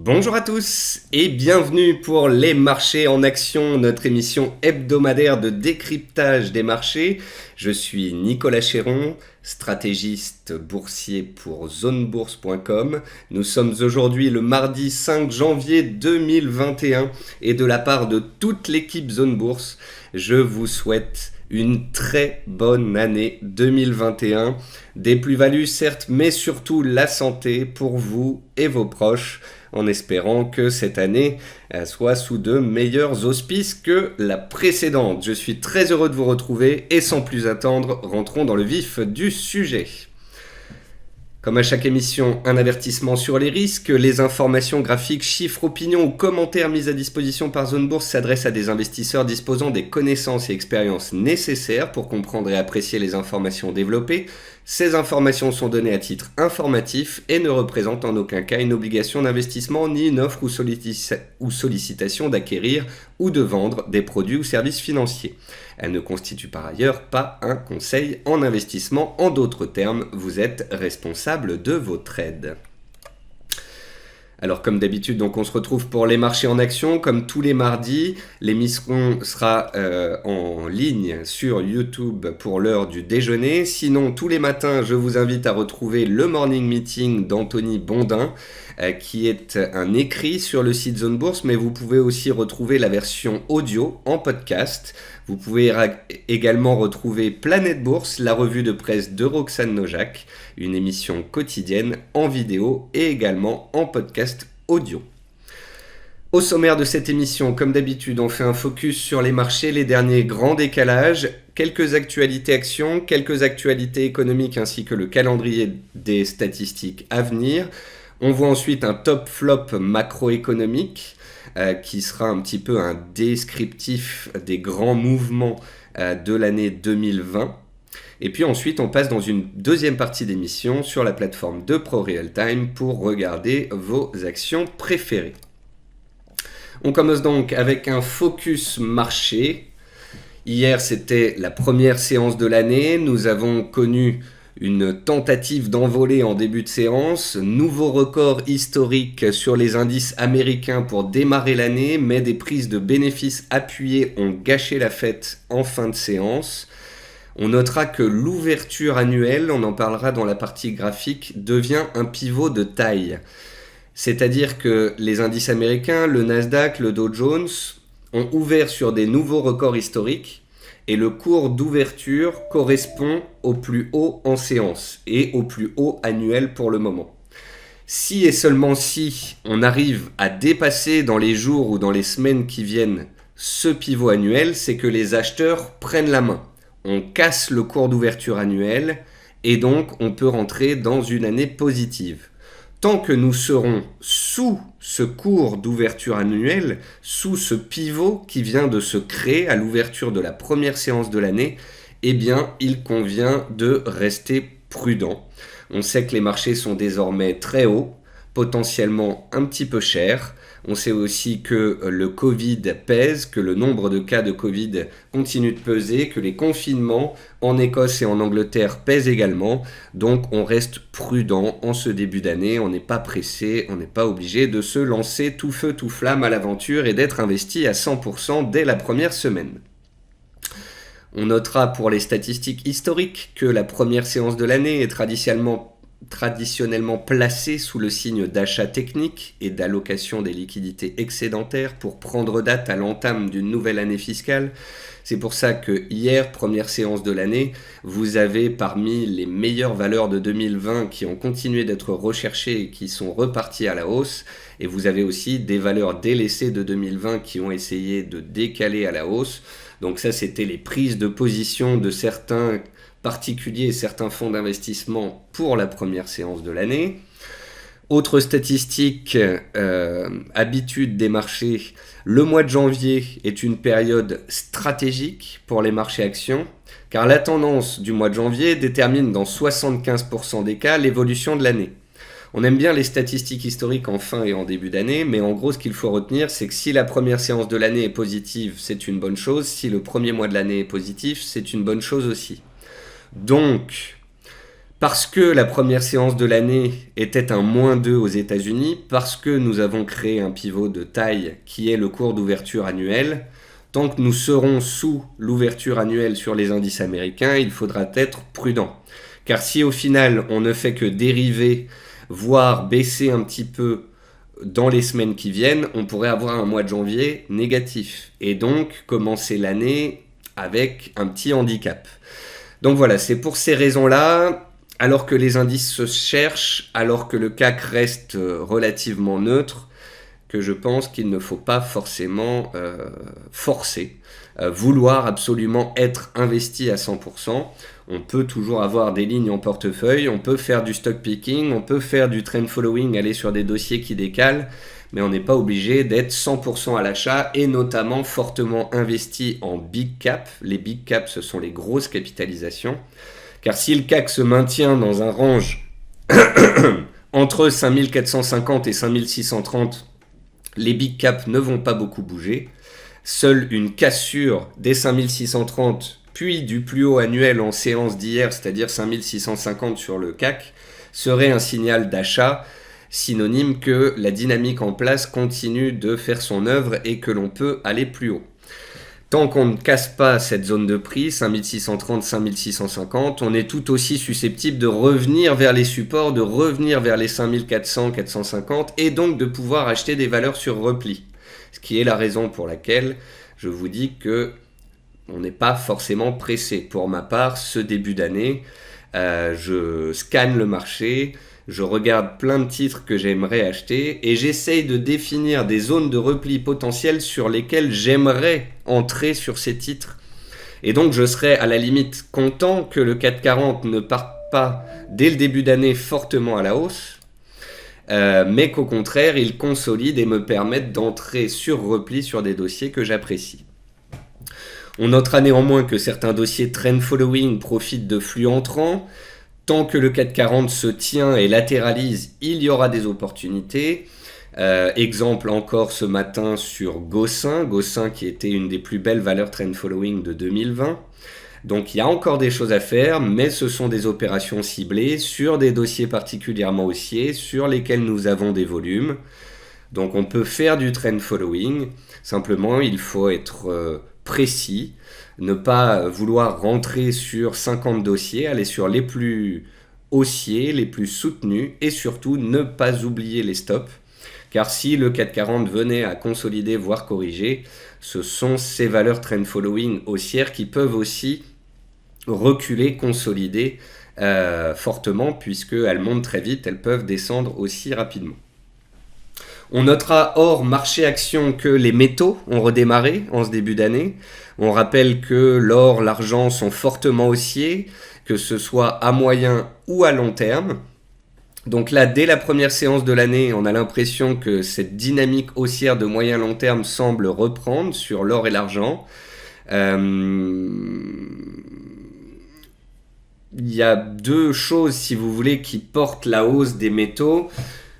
Bonjour à tous et bienvenue pour Les Marchés en Action, notre émission hebdomadaire de décryptage des marchés. Je suis Nicolas Chéron, stratégiste boursier pour zonebourse.com. Nous sommes aujourd'hui le mardi 5 janvier 2021 et de la part de toute l'équipe Zone Bourse, je vous souhaite une très bonne année 2021. Des plus-values certes, mais surtout la santé pour vous et vos proches, en espérant que cette année soit sous de meilleurs auspices que la précédente. Je suis très heureux de vous retrouver et sans plus attendre, rentrons dans le vif du sujet. Comme à chaque émission, un avertissement sur les risques. Les informations graphiques, chiffres, opinions ou commentaires mis à disposition par Zone Bourse s'adressent à des investisseurs disposant des connaissances et expériences nécessaires pour comprendre et apprécier les informations développées. Ces informations sont données à titre informatif et ne représentent en aucun cas une obligation d'investissement ni une offre ou sollicitation d'acquérir ou de vendre des produits ou services financiers. Elle ne constitue par ailleurs pas un conseil en investissement. En d'autres termes, vous êtes responsable de vos trades. Alors comme d'habitude, donc on se retrouve pour les marchés en action, comme tous les mardis. L'émission sera en ligne sur YouTube pour l'heure du déjeuner. Sinon, tous les matins, je vous invite à retrouver le Morning Meeting d'Anthony Bondin, qui est un écrit sur le site Zone Bourse, mais vous pouvez aussi retrouver la version audio en podcast. Vous pouvez également retrouver Planète Bourse, la revue de presse de Roxane Nojac, une émission quotidienne en vidéo et également en podcast audio. Au sommaire de cette émission, comme d'habitude, on fait un focus sur les marchés, les derniers grands décalages, quelques actualités actions, quelques actualités économiques ainsi que le calendrier des statistiques à venir. On voit ensuite un top flop macroéconomique qui sera un petit peu un descriptif des grands mouvements de l'année 2020. Et puis ensuite, on passe dans une deuxième partie d'émission sur la plateforme de ProRealTime pour regarder vos actions préférées. On commence donc avec un focus marché. Hier, c'était la première séance de l'année. Nous avons connu une tentative d'envolée en début de séance, nouveau record historique sur les indices américains pour démarrer l'année, mais des prises de bénéfices appuyées ont gâché la fête en fin de séance. On notera que l'ouverture annuelle, on en parlera dans la partie graphique, devient un pivot de taille. C'est-à-dire que les indices américains, le Nasdaq, le Dow Jones, ont ouvert sur des nouveaux records historiques et le cours d'ouverture correspond au plus haut en séance et au plus haut annuel pour le moment. Si et seulement si on arrive à dépasser dans les jours ou dans les semaines qui viennent ce pivot annuel, c'est que les acheteurs prennent la main. On casse le cours d'ouverture annuel et donc on peut rentrer dans une année positive. Tant que nous serons sous ce cours d'ouverture annuel, sous ce pivot qui vient de se créer à l'ouverture de la première séance de l'année, eh bien, il convient de rester prudent. On sait que les marchés sont désormais très hauts, potentiellement un petit peu chers. On sait aussi que le Covid pèse, que le nombre de cas de Covid continue de peser, que les confinements en Écosse et en Angleterre pèsent également. Donc on reste prudent en ce début d'année, on n'est pas pressé, on n'est pas obligé de se lancer tout feu tout flamme à l'aventure et d'être investi à 100% dès la première semaine. On notera pour les statistiques historiques que la première séance de l'année est traditionnellement placé sous le signe d'achat technique et d'allocation des liquidités excédentaires pour prendre date à l'entame d'une nouvelle année fiscale. C'est pour ça que hier, première séance de l'année, vous avez parmi les meilleures valeurs de 2020 qui ont continué d'être recherchées et qui sont reparties à la hausse. Et vous avez aussi des valeurs délaissées de 2020 qui ont essayé de décaler à la hausse. Donc ça, c'était les prises de position de certains particuliers et certains fonds d'investissement pour la première séance de l'année. Autre statistique, habitude des marchés, le mois de janvier est une période stratégique pour les marchés actions, car la tendance du mois de janvier détermine dans 75% des cas l'évolution de l'année. On aime bien les statistiques historiques en fin et en début d'année, mais en gros ce qu'il faut retenir, c'est que si la première séance de l'année est positive, c'est une bonne chose, si le premier mois de l'année est positif, c'est une bonne chose aussi. Donc, Parce que la première séance de l'année était un -2 aux États-Unis, parce que nous avons créé un pivot de taille qui est le cours d'ouverture annuel, tant que nous serons sous l'ouverture annuelle sur les indices américains, il faudra être prudent. Car si au final on ne fait que dériver, voire baisser un petit peu dans les semaines qui viennent, on pourrait avoir un mois de janvier négatif. Et donc commencer l'année avec un petit handicap. Donc voilà, c'est pour ces raisons-là. Alors que les indices se cherchent, alors que le CAC reste relativement neutre, que je pense qu'il ne faut pas forcément forcer, vouloir absolument être investi à 100%. On peut toujours avoir des lignes en portefeuille, on peut faire du stock picking, on peut faire du trend following, aller sur des dossiers qui décalent, mais on n'est pas obligé d'être 100% à l'achat et notamment fortement investi en big cap. Les big caps, ce sont les grosses capitalisations. Car si le CAC se maintient dans un range entre 5450 et 5630, les big caps ne vont pas beaucoup bouger. Seule une cassure des 5630, puis du plus haut annuel en séance d'hier, c'est-à-dire 5650 sur le CAC, serait un signal d'achat, synonyme que la dynamique en place continue de faire son œuvre et que l'on peut aller plus haut. Tant qu'on ne casse pas cette zone de prix, 5630, 5650, on est tout aussi susceptible de revenir vers les supports, de revenir vers les 5400, 450 et donc de pouvoir acheter des valeurs sur repli. Ce qui est la raison pour laquelle je vous dis que on n'est pas forcément pressé. Pour ma part, ce début d'année, je scanne le marché, je regarde plein de titres que j'aimerais acheter et j'essaye de définir des zones de repli potentielles sur lesquelles j'aimerais entrer sur ces titres. Et donc je serais à la limite content que le 440 ne parte pas dès le début d'année fortement à la hausse, mais qu'au contraire il consolide et me permette d'entrer sur repli sur des dossiers que j'apprécie. On notera néanmoins que certains dossiers trend following profitent de flux entrants. Tant que le 440 se tient et latéralise, il y aura des opportunités. Exemple encore ce matin sur Gossin qui était une des plus belles valeurs trend following de 2020. Donc il y a encore des choses à faire, mais ce sont des opérations ciblées sur des dossiers particulièrement haussiers sur lesquels nous avons des volumes. Donc on peut faire du trend following, simplement il faut être précis, ne pas vouloir rentrer sur 50 dossiers, aller sur les plus haussiers, les plus soutenus et surtout ne pas oublier les stops. Car si le 440 venait à consolider voire corriger, ce sont ces valeurs trend following haussières qui peuvent aussi reculer, consolider fortement puisqu'elles montent très vite, elles peuvent descendre aussi rapidement. On notera hors marché action que les métaux ont redémarré en ce début d'année. On rappelle que l'or, l'argent sont fortement haussiers, que ce soit à moyen ou à long terme. Donc là, dès la première séance de l'année, on a l'impression que cette dynamique haussière de moyen long terme semble reprendre sur l'or et l'argent. Il y a deux choses, si vous voulez, qui portent la hausse des métaux.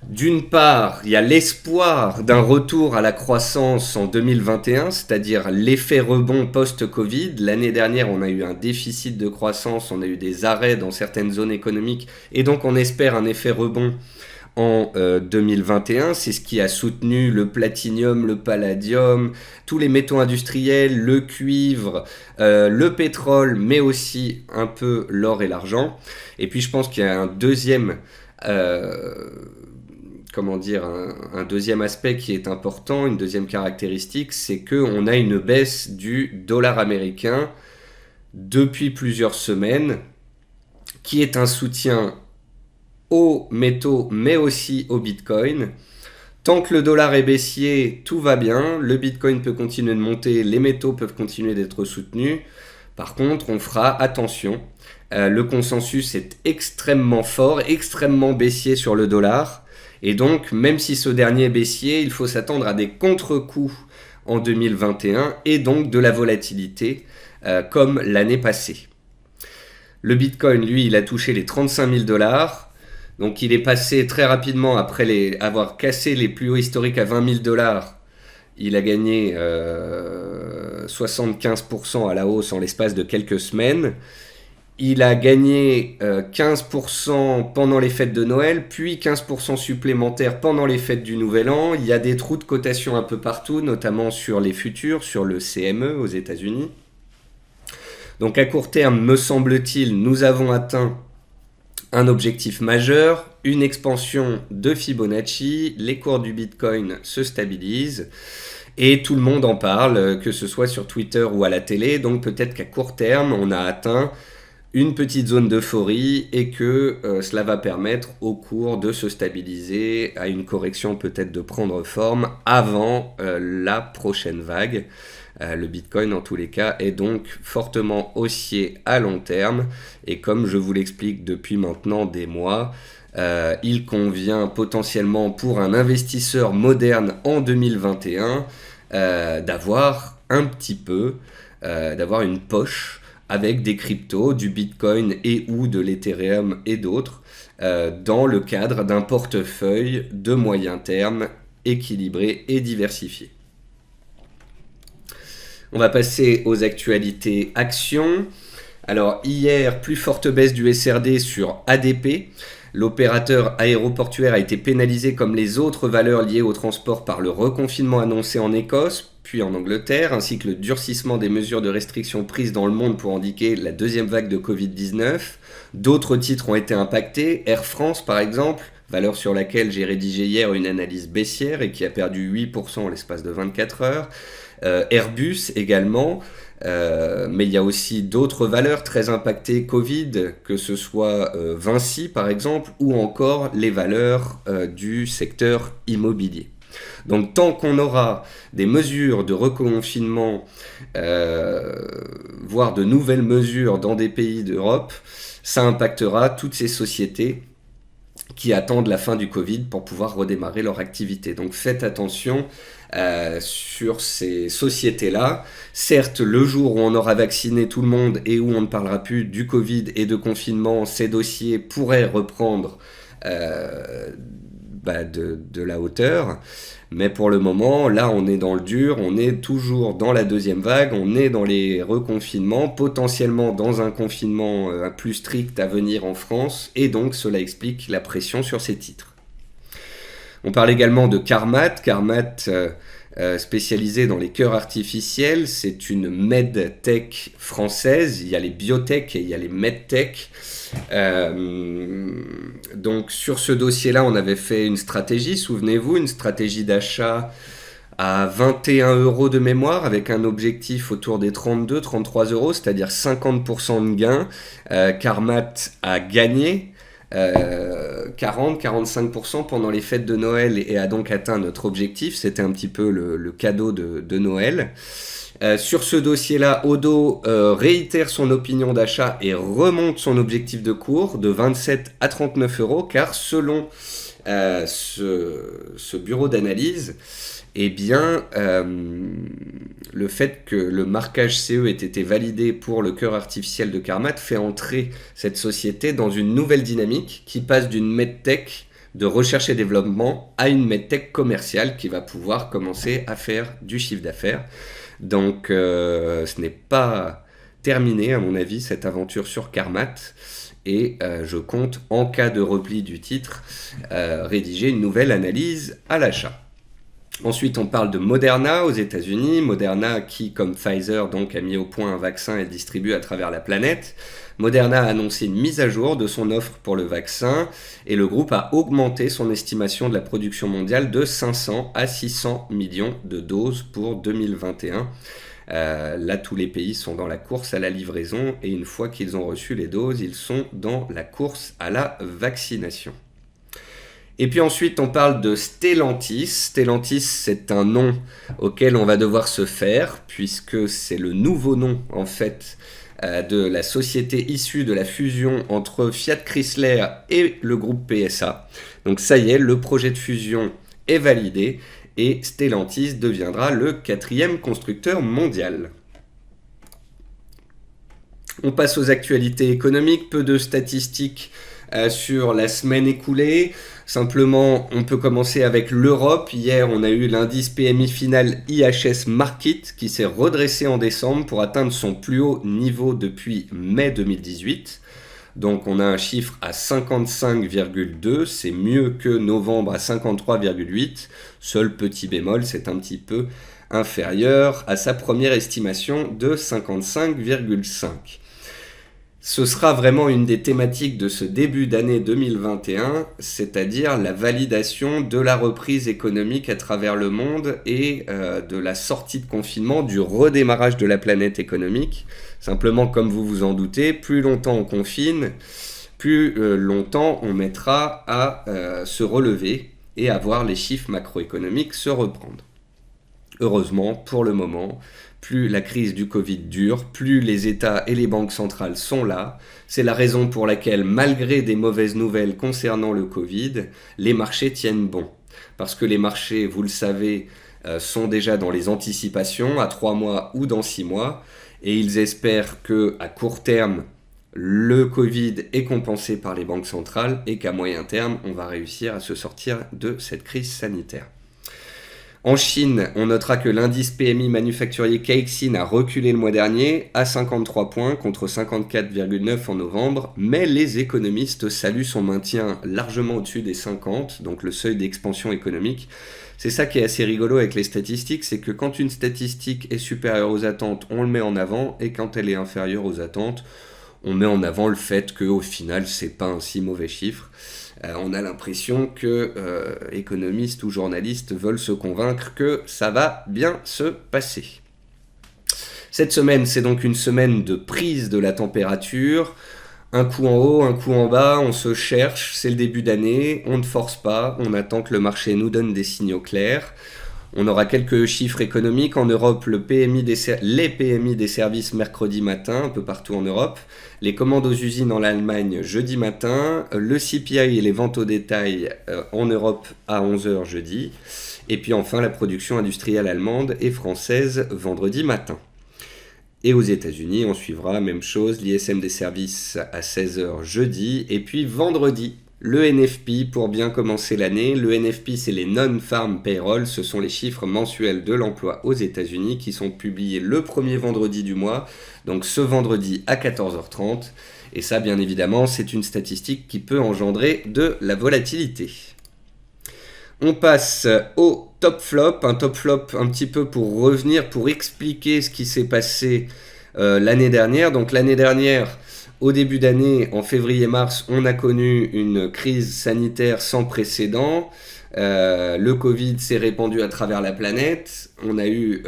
D'une part, il y a l'espoir d'un retour à la croissance en 2021, c'est-à-dire l'effet rebond post-Covid. L'année dernière, on a eu un déficit de croissance, on a eu des arrêts dans certaines zones économiques, et donc on espère un effet rebond en 2021. C'est ce qui a soutenu le platinium, le palladium, tous les métaux industriels, le cuivre, le pétrole, mais aussi un peu l'or et l'argent. Et puis je pense qu'il y a un deuxième... un deuxième aspect qui est important, une deuxième caractéristique, c'est qu'on a une baisse du dollar américain depuis plusieurs semaines, qui est un soutien aux métaux, mais aussi au Bitcoin. Tant que le dollar est baissier, tout va bien, le Bitcoin peut continuer de monter, les métaux peuvent continuer d'être soutenus. Par contre, on fera attention. Le consensus est extrêmement fort, extrêmement baissier sur le dollar. Et donc, même si ce dernier est baissier, il faut s'attendre à des contre-coups en 2021 et donc de la volatilité comme l'année passée. Le Bitcoin, lui, il a touché les 35 000 $. Donc, il est passé très rapidement après avoir cassé les plus hauts historiques à 20 000 $. Il a gagné 75% à la hausse en l'espace de quelques semaines. Il a gagné 15% pendant les fêtes de Noël, puis 15% supplémentaires pendant les fêtes du Nouvel An. Il y a des trous de cotation un peu partout, notamment sur les futurs, sur le CME aux États-Unis. Donc à court terme, me semble-t-il, nous avons atteint un objectif majeur, une expansion de Fibonacci, les cours du Bitcoin se stabilisent et tout le monde en parle, que ce soit sur Twitter ou à la télé. Donc peut-être qu'à court terme, on a atteint une petite zone d'euphorie et que cela va permettre au cours de se stabiliser, à une correction peut-être de prendre forme avant la prochaine vague. Le Bitcoin en tous les cas est donc fortement haussier à long terme et comme je vous l'explique depuis maintenant des mois, il convient potentiellement pour un investisseur moderne en 2021 d'avoir un petit peu, d'avoir une poche avec des cryptos, du Bitcoin et ou de l'Ethereum et d'autres, dans le cadre d'un portefeuille de moyen terme équilibré et diversifié. On va passer aux actualités actions. Alors hier, plus forte baisse du SRD sur ADP. L'opérateur aéroportuaire a été pénalisé comme les autres valeurs liées au transport par le reconfinement annoncé en Écosse, puis en Angleterre, ainsi que le durcissement des mesures de restriction prises dans le monde pour endiguer la deuxième vague de Covid-19. D'autres titres ont été impactés. Air France, par exemple, valeur sur laquelle j'ai rédigé hier une analyse baissière et qui a perdu 8% en l'espace de 24 heures. Airbus également. Mais il y a aussi d'autres valeurs très impactées Covid, que ce soit Vinci par exemple, ou encore les valeurs du secteur immobilier. Donc tant qu'on aura des mesures de reconfinement, voire de nouvelles mesures dans des pays d'Europe, ça impactera toutes ces sociétés qui attendent la fin du Covid pour pouvoir redémarrer leur activité. Donc faites attention sur ces sociétés-là. Certes, le jour où on aura vacciné tout le monde et où on ne parlera plus du Covid et de confinement, ces dossiers pourraient reprendre de la hauteur. Mais pour le moment, là, on est dans le dur, on est toujours dans la deuxième vague, on est dans les reconfinements, potentiellement dans un confinement plus strict à venir en France, et donc cela explique la pression sur ces titres. On parle également de Carmat. Carmat, spécialisée dans les cœurs artificiels, c'est une medtech française. Il y a les biotech et il y a les medtech. Donc sur ce dossier-là, on avait fait une stratégie, souvenez-vous, une stratégie d'achat à 21 € de mémoire avec un objectif autour des 32-33 €, c'est-à-dire 50% de gain. Carmat a gagné 40-45% pendant les fêtes de Noël et a donc atteint notre objectif. C'était un petit peu le cadeau de Noël. Sur ce dossier-là, Odo réitère son opinion d'achat et remonte son objectif de cours de 27 à 39 € car selon ce bureau d'analyse, eh bien, le fait que le marquage CE ait été validé pour le cœur artificiel de Carmat fait entrer cette société dans une nouvelle dynamique qui passe d'une medtech de recherche et développement à une medtech commerciale qui va pouvoir commencer à faire du chiffre d'affaires. Donc ce n'est pas terminé à mon avis cette aventure sur Carmat et je compte en cas de repli du titre rédiger une nouvelle analyse à l'achat. Ensuite, on parle de Moderna aux États-Unis. Moderna qui, comme Pfizer, donc, a mis au point un vaccin et le distribue à travers la planète. Moderna a annoncé une mise à jour de son offre pour le vaccin et le groupe a augmenté son estimation de la production mondiale de 500 à 600 millions de doses pour 2021. Là, tous les pays sont dans la course à la livraison et une fois qu'ils ont reçu les doses, ils sont dans la course à la vaccination. Et puis ensuite, on parle de Stellantis. Stellantis, c'est un nom auquel on va devoir se faire, puisque c'est le nouveau nom, en fait, de la société issue de la fusion entre Fiat Chrysler et le groupe PSA. Donc ça y est, le projet de fusion est validé et Stellantis deviendra le 4e constructeur mondial. On passe aux actualités économiques, peu de statistiques sur la semaine écoulée. Simplement, on peut commencer avec l'Europe. Hier, on a eu l'indice PMI final IHS Markit qui s'est redressé en décembre pour atteindre son plus haut niveau depuis mai 2018. Donc on a un chiffre à 55,2, c'est mieux que novembre à 53,8. Seul petit bémol, c'est un petit peu inférieur à sa première estimation de 55,5. Ce sera vraiment une des thématiques de ce début d'année 2021, c'est-à-dire la validation de la reprise économique à travers le monde et de la sortie de confinement, du redémarrage de la planète économique. Simplement, comme vous vous en doutez, plus longtemps on confine, plus longtemps on mettra à se relever et à voir les chiffres macroéconomiques se reprendre. Heureusement, pour le moment, plus la crise du Covid dure, plus les États et les banques centrales sont là. C'est la raison pour laquelle, malgré des mauvaises nouvelles concernant le Covid, les marchés tiennent bon. Parce que les marchés, vous le savez, sont déjà dans les anticipations à 3 mois ou dans 6 mois. Et ils espèrent qu'à court terme, le Covid est compensé par les banques centrales et qu'à moyen terme, on va réussir à se sortir de cette crise sanitaire. En Chine, on notera que l'indice PMI manufacturier Caixin a reculé le mois dernier à 53 points contre 54,9 en novembre, mais les économistes saluent son maintien largement au-dessus des 50, donc le seuil d'expansion économique. C'est ça qui est assez rigolo avec les statistiques, c'est que quand une statistique est supérieure aux attentes, on le met en avant, et quand elle est inférieure aux attentes, on met en avant le fait qu'au final, c'est pas un si mauvais chiffre. On a l'impression que économistes ou journalistes veulent se convaincre que ça va bien se passer. Cette semaine, c'est donc une semaine de prise de la température. Un coup en haut, un coup en bas, on se cherche, c'est le début d'année, on ne force pas, on attend que le marché nous donne des signaux clairs. On aura quelques chiffres économiques. En Europe, les PMI des services mercredi matin, un peu partout en Europe. Les commandes aux usines en Allemagne jeudi matin. Le CPI et les ventes au détail en Europe à 11h jeudi. Et puis enfin, la production industrielle allemande et française vendredi matin. Et aux États-Unis, on suivra, même chose, l'ISM des services à 16h jeudi. Et puis vendredi, le NFP pour bien commencer l'année. Le NFP, c'est les Non-Farm Payroll. Ce sont les chiffres mensuels de l'emploi aux États-Unis qui sont publiés le premier vendredi du mois. Donc ce vendredi à 14h30. Et ça, bien évidemment, c'est une statistique qui peut engendrer de la volatilité. On passe au top flop. Un top flop un petit peu pour revenir, pour expliquer ce qui s'est passé l'année dernière. Donc l'année dernière, au début d'année, en février-mars, on a connu une crise sanitaire sans précédent. Le Covid s'est répandu à travers la planète. On a eu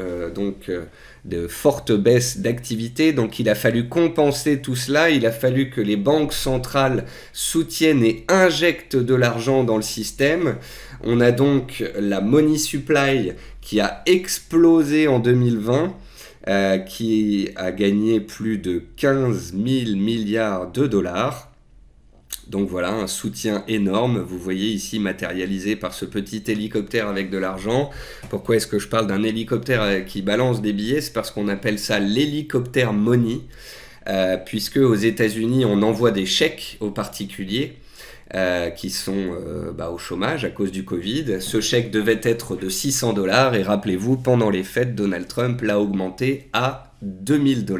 de fortes baisses d'activité. Donc il a fallu compenser tout cela. Il a fallu que les banques centrales soutiennent et injectent de l'argent dans le système. On a donc la money supply qui a explosé en 2020. Qui a gagné plus de 15 000 milliards de dollars. Donc voilà, un soutien énorme. Vous voyez ici matérialisé par ce petit hélicoptère avec de l'argent. Pourquoi est-ce que je parle d'un hélicoptère qui balance des billets? C'est parce qu'on appelle ça l'hélicoptère money, puisque aux États-Unis, on envoie des chèques aux particuliers qui sont au chômage à cause du Covid. Ce chèque devait être de 600 $ et rappelez-vous, pendant les fêtes, Donald Trump l'a augmenté à 2000 $.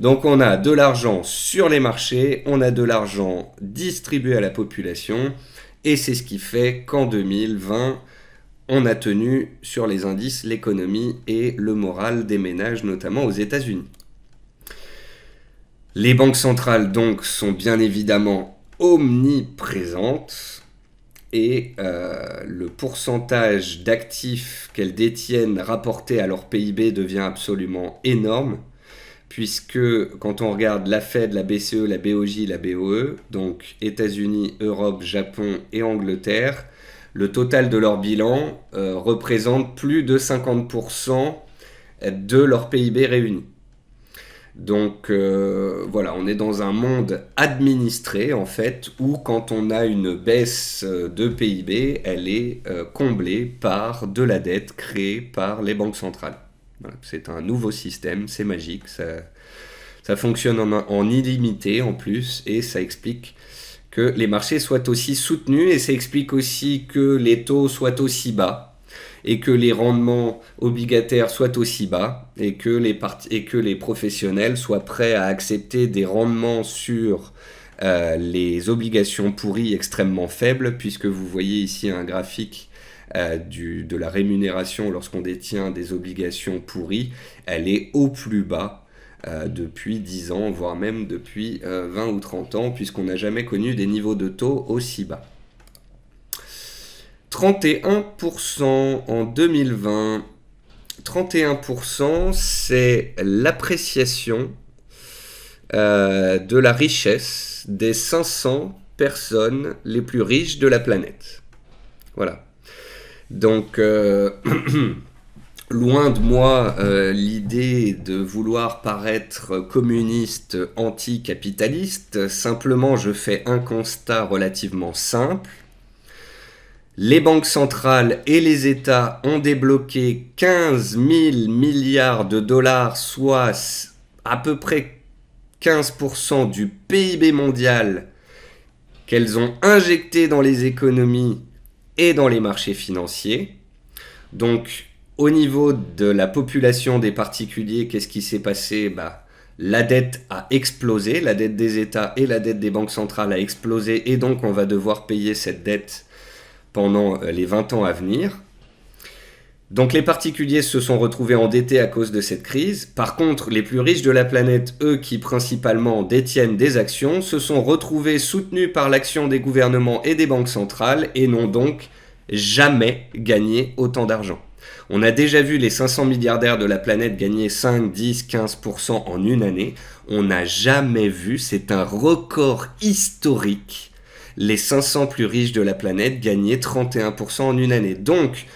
Donc on a de l'argent sur les marchés, on a de l'argent distribué à la population et c'est ce qui fait qu'en 2020, on a tenu sur les indices l'économie et le moral des ménages, notamment aux États-Unis. Les banques centrales donc sont bien évidemment omniprésente et le pourcentage d'actifs qu'elles détiennent rapporté à leur PIB devient absolument énorme puisque quand on regarde la Fed, la BCE, la BOJ, la BOE, donc États-Unis, Europe, Japon et Angleterre, le total de leur bilan représente plus de 50% de leur PIB réuni. Donc voilà, on est dans un monde administré en fait, où quand on a une baisse de PIB, elle est comblée par de la dette créée par les banques centrales. Voilà, c'est un nouveau système, c'est magique, ça fonctionne en illimité en plus, et ça explique que les marchés soient aussi soutenus et ça explique aussi que les taux soient aussi bas et que les rendements obligataires soient aussi bas et que les professionnels soient prêts à accepter des rendements sur les obligations pourries extrêmement faibles, puisque vous voyez ici un graphique de la rémunération lorsqu'on détient des obligations pourries, elle est au plus bas depuis 10 ans, voire même depuis 20 ou 30 ans, puisqu'on n'a jamais connu des niveaux de taux aussi bas. 31% en 2020. 31%, c'est l'appréciation de la richesse des 500 personnes les plus riches de la planète. Voilà. Donc, loin de moi l'idée de vouloir paraître communiste anticapitaliste, simplement je fais un constat relativement simple. Les banques centrales et les États ont débloqué 15 000 milliards de dollars, soit à peu près 15% du PIB mondial qu'elles ont injecté dans les économies et dans les marchés financiers. Donc, au niveau de la population des particuliers, qu'est-ce qui s'est passé ? La dette a explosé, la dette des États et la dette des banques centrales a explosé, et donc on va devoir payer cette dette pendant les 20 ans à venir. Donc les particuliers se sont retrouvés endettés à cause de cette crise. Par contre, les plus riches de la planète, eux qui principalement détiennent des actions, se sont retrouvés soutenus par l'action des gouvernements et des banques centrales et n'ont donc jamais gagné autant d'argent. On a déjà vu les 500 milliardaires de la planète gagner 5, 10, 15% en une année. On n'a jamais vu, c'est un record historique, les 500 plus riches de la planète gagner 31% en une année. Donc,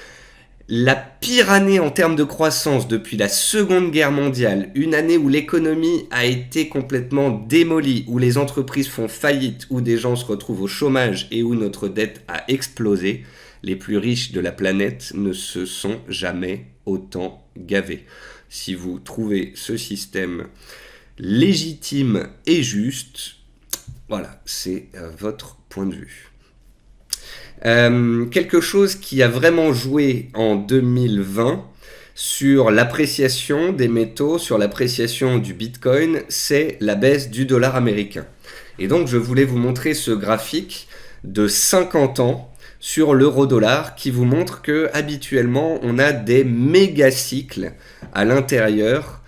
la pire année en termes de croissance depuis la Seconde Guerre mondiale, une année où l'économie a été complètement démolie, où les entreprises font faillite, où des gens se retrouvent au chômage et où notre dette a explosé, les plus riches de la planète ne se sont jamais autant gavés. Si vous trouvez ce système légitime et juste, voilà, c'est votre point de vue. Quelque chose qui a vraiment joué en 2020 sur l'appréciation des métaux, sur l'appréciation du Bitcoin, c'est la baisse du dollar américain. Et donc je voulais vous montrer ce graphique de 50 ans sur l'euro-dollar qui vous montre que habituellement on a des méga cycles à l'intérieur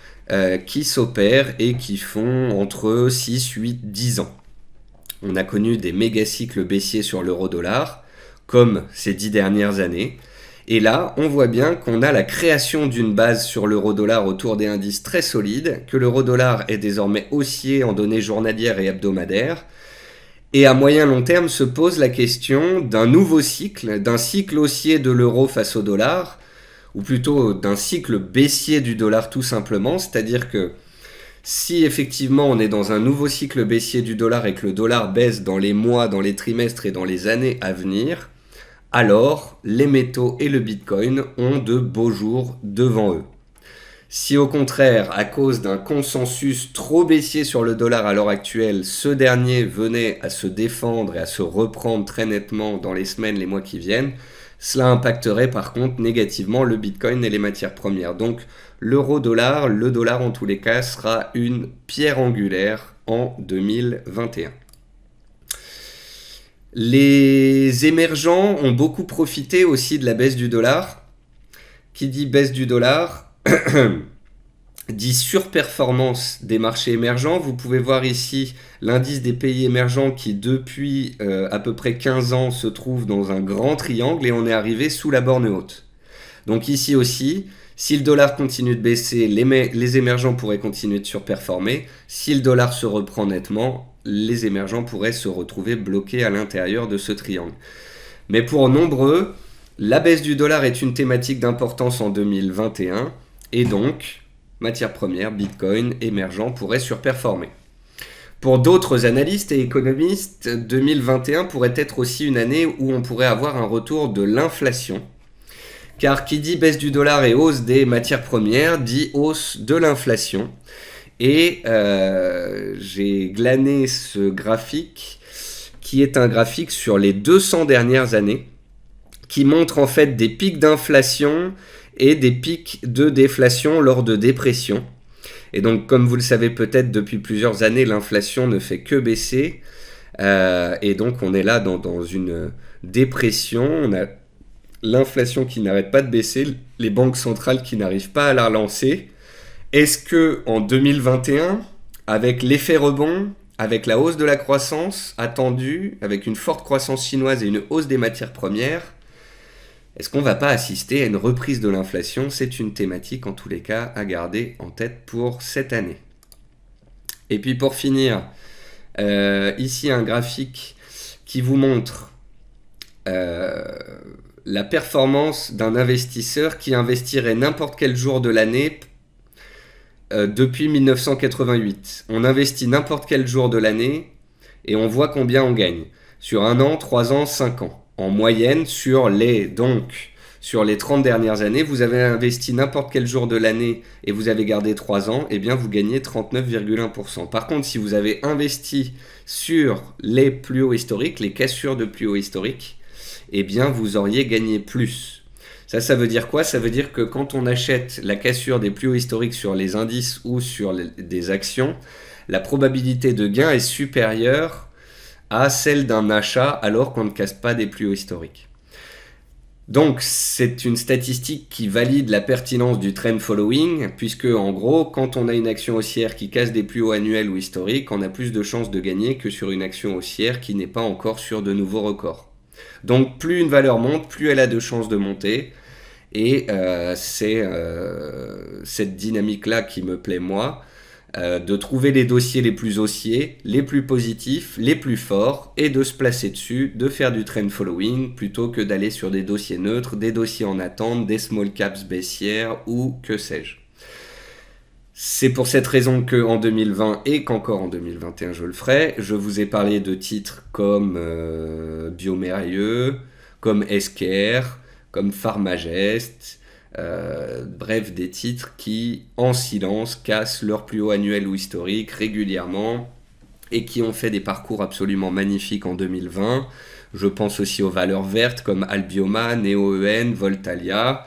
qui s'opèrent et qui font entre 6, 8, 10 ans. On a connu des méga cycles baissiers sur l'euro-dollar, comme ces 10 dernières années. Et là, on voit bien qu'on a la création d'une base sur l'euro-dollar autour des indices très solides, que l'euro-dollar est désormais haussier en données journalières et hebdomadaires. Et à moyen long terme se pose la question d'un nouveau cycle, d'un cycle haussier de l'euro face au dollar, ou plutôt d'un cycle baissier du dollar tout simplement, c'est-à-dire que si effectivement on est dans un nouveau cycle baissier du dollar et que le dollar baisse dans les mois, dans les trimestres et dans les années à venir, alors les métaux et le Bitcoin ont de beaux jours devant eux. Si au contraire, à cause d'un consensus trop baissier sur le dollar à l'heure actuelle, ce dernier venait à se défendre et à se reprendre très nettement dans les semaines, les mois qui viennent, cela impacterait par contre négativement le Bitcoin et les matières premières. Donc l'euro-dollar, le dollar en tous les cas, sera une pierre angulaire en 2021. Les émergents ont beaucoup profité aussi de la baisse du dollar. Qui dit baisse du dollar dit surperformance des marchés émergents. Vous pouvez voir ici l'indice des pays émergents qui depuis à peu près 15 ans se trouve dans un grand triangle et on est arrivé sous la borne haute. Donc ici aussi, si le dollar continue de baisser, les émergents pourraient continuer de surperformer. Si le dollar se reprend nettement, les émergents pourraient se retrouver bloqués à l'intérieur de ce triangle. Mais pour nombreux, la baisse du dollar est une thématique d'importance en 2021 et donc matières premières, Bitcoin, émergents pourraient surperformer. Pour d'autres analystes et économistes, 2021 pourrait être aussi une année où on pourrait avoir un retour de l'inflation. Car qui dit baisse du dollar et hausse des matières premières dit hausse de l'inflation. Et j'ai glané ce graphique qui est un graphique sur les 200 dernières années, qui montre en fait des pics d'inflation et des pics de déflation lors de dépression. Et donc, comme vous le savez peut-être, depuis plusieurs années, l'inflation ne fait que baisser. Et donc, on est là dans une dépression. On a l'inflation qui n'arrête pas de baisser, les banques centrales qui n'arrivent pas à la relancer. Est-ce que en 2021, avec l'effet rebond, avec la hausse de la croissance attendue, avec une forte croissance chinoise et une hausse des matières premières, est-ce qu'on ne va pas assister à une reprise de l'inflation? C'est une thématique en tous les cas à garder en tête pour cette année. Et puis pour finir, ici un graphique qui vous montre la performance d'un investisseur qui investirait n'importe quel jour de l'année depuis 1988. On investit n'importe quel jour de l'année et on voit combien on gagne. Sur 1 an, 3 ans, 5 ans. En moyenne, sur les 30 dernières années, vous avez investi n'importe quel jour de l'année et vous avez gardé 3 ans, eh bien vous gagnez 39,1%. Par contre, si vous avez investi sur les plus hauts historiques, les cassures de plus hauts historiques, eh bien vous auriez gagné plus. Ça veut dire quoi? Ça veut dire que quand on achète la cassure des plus hauts historiques sur les indices ou sur des actions, la probabilité de gain est supérieure à celle d'un achat alors qu'on ne casse pas des plus hauts historiques. Donc c'est une statistique qui valide la pertinence du trend following, puisque en gros, quand on a une action haussière qui casse des plus hauts annuels ou historiques, on a plus de chances de gagner que sur une action haussière qui n'est pas encore sur de nouveaux records. Donc plus une valeur monte, plus elle a de chances de monter. Et c'est cette dynamique-là qui me plaît moi, de trouver les dossiers les plus haussiers, les plus positifs, les plus forts, et de se placer dessus, de faire du trend following, plutôt que d'aller sur des dossiers neutres, des dossiers en attente, des small caps baissières, ou que sais-je. C'est pour cette raison qu'en 2020 et qu'encore en 2021 je le ferai, je vous ai parlé de titres comme Biomérieux, comme Esker, comme Pharmagest, bref, des titres qui, en silence, cassent leur plus haut annuel ou historique régulièrement et qui ont fait des parcours absolument magnifiques en 2020. Je pense aussi aux valeurs vertes comme Albioma, NeoEN, Voltalia.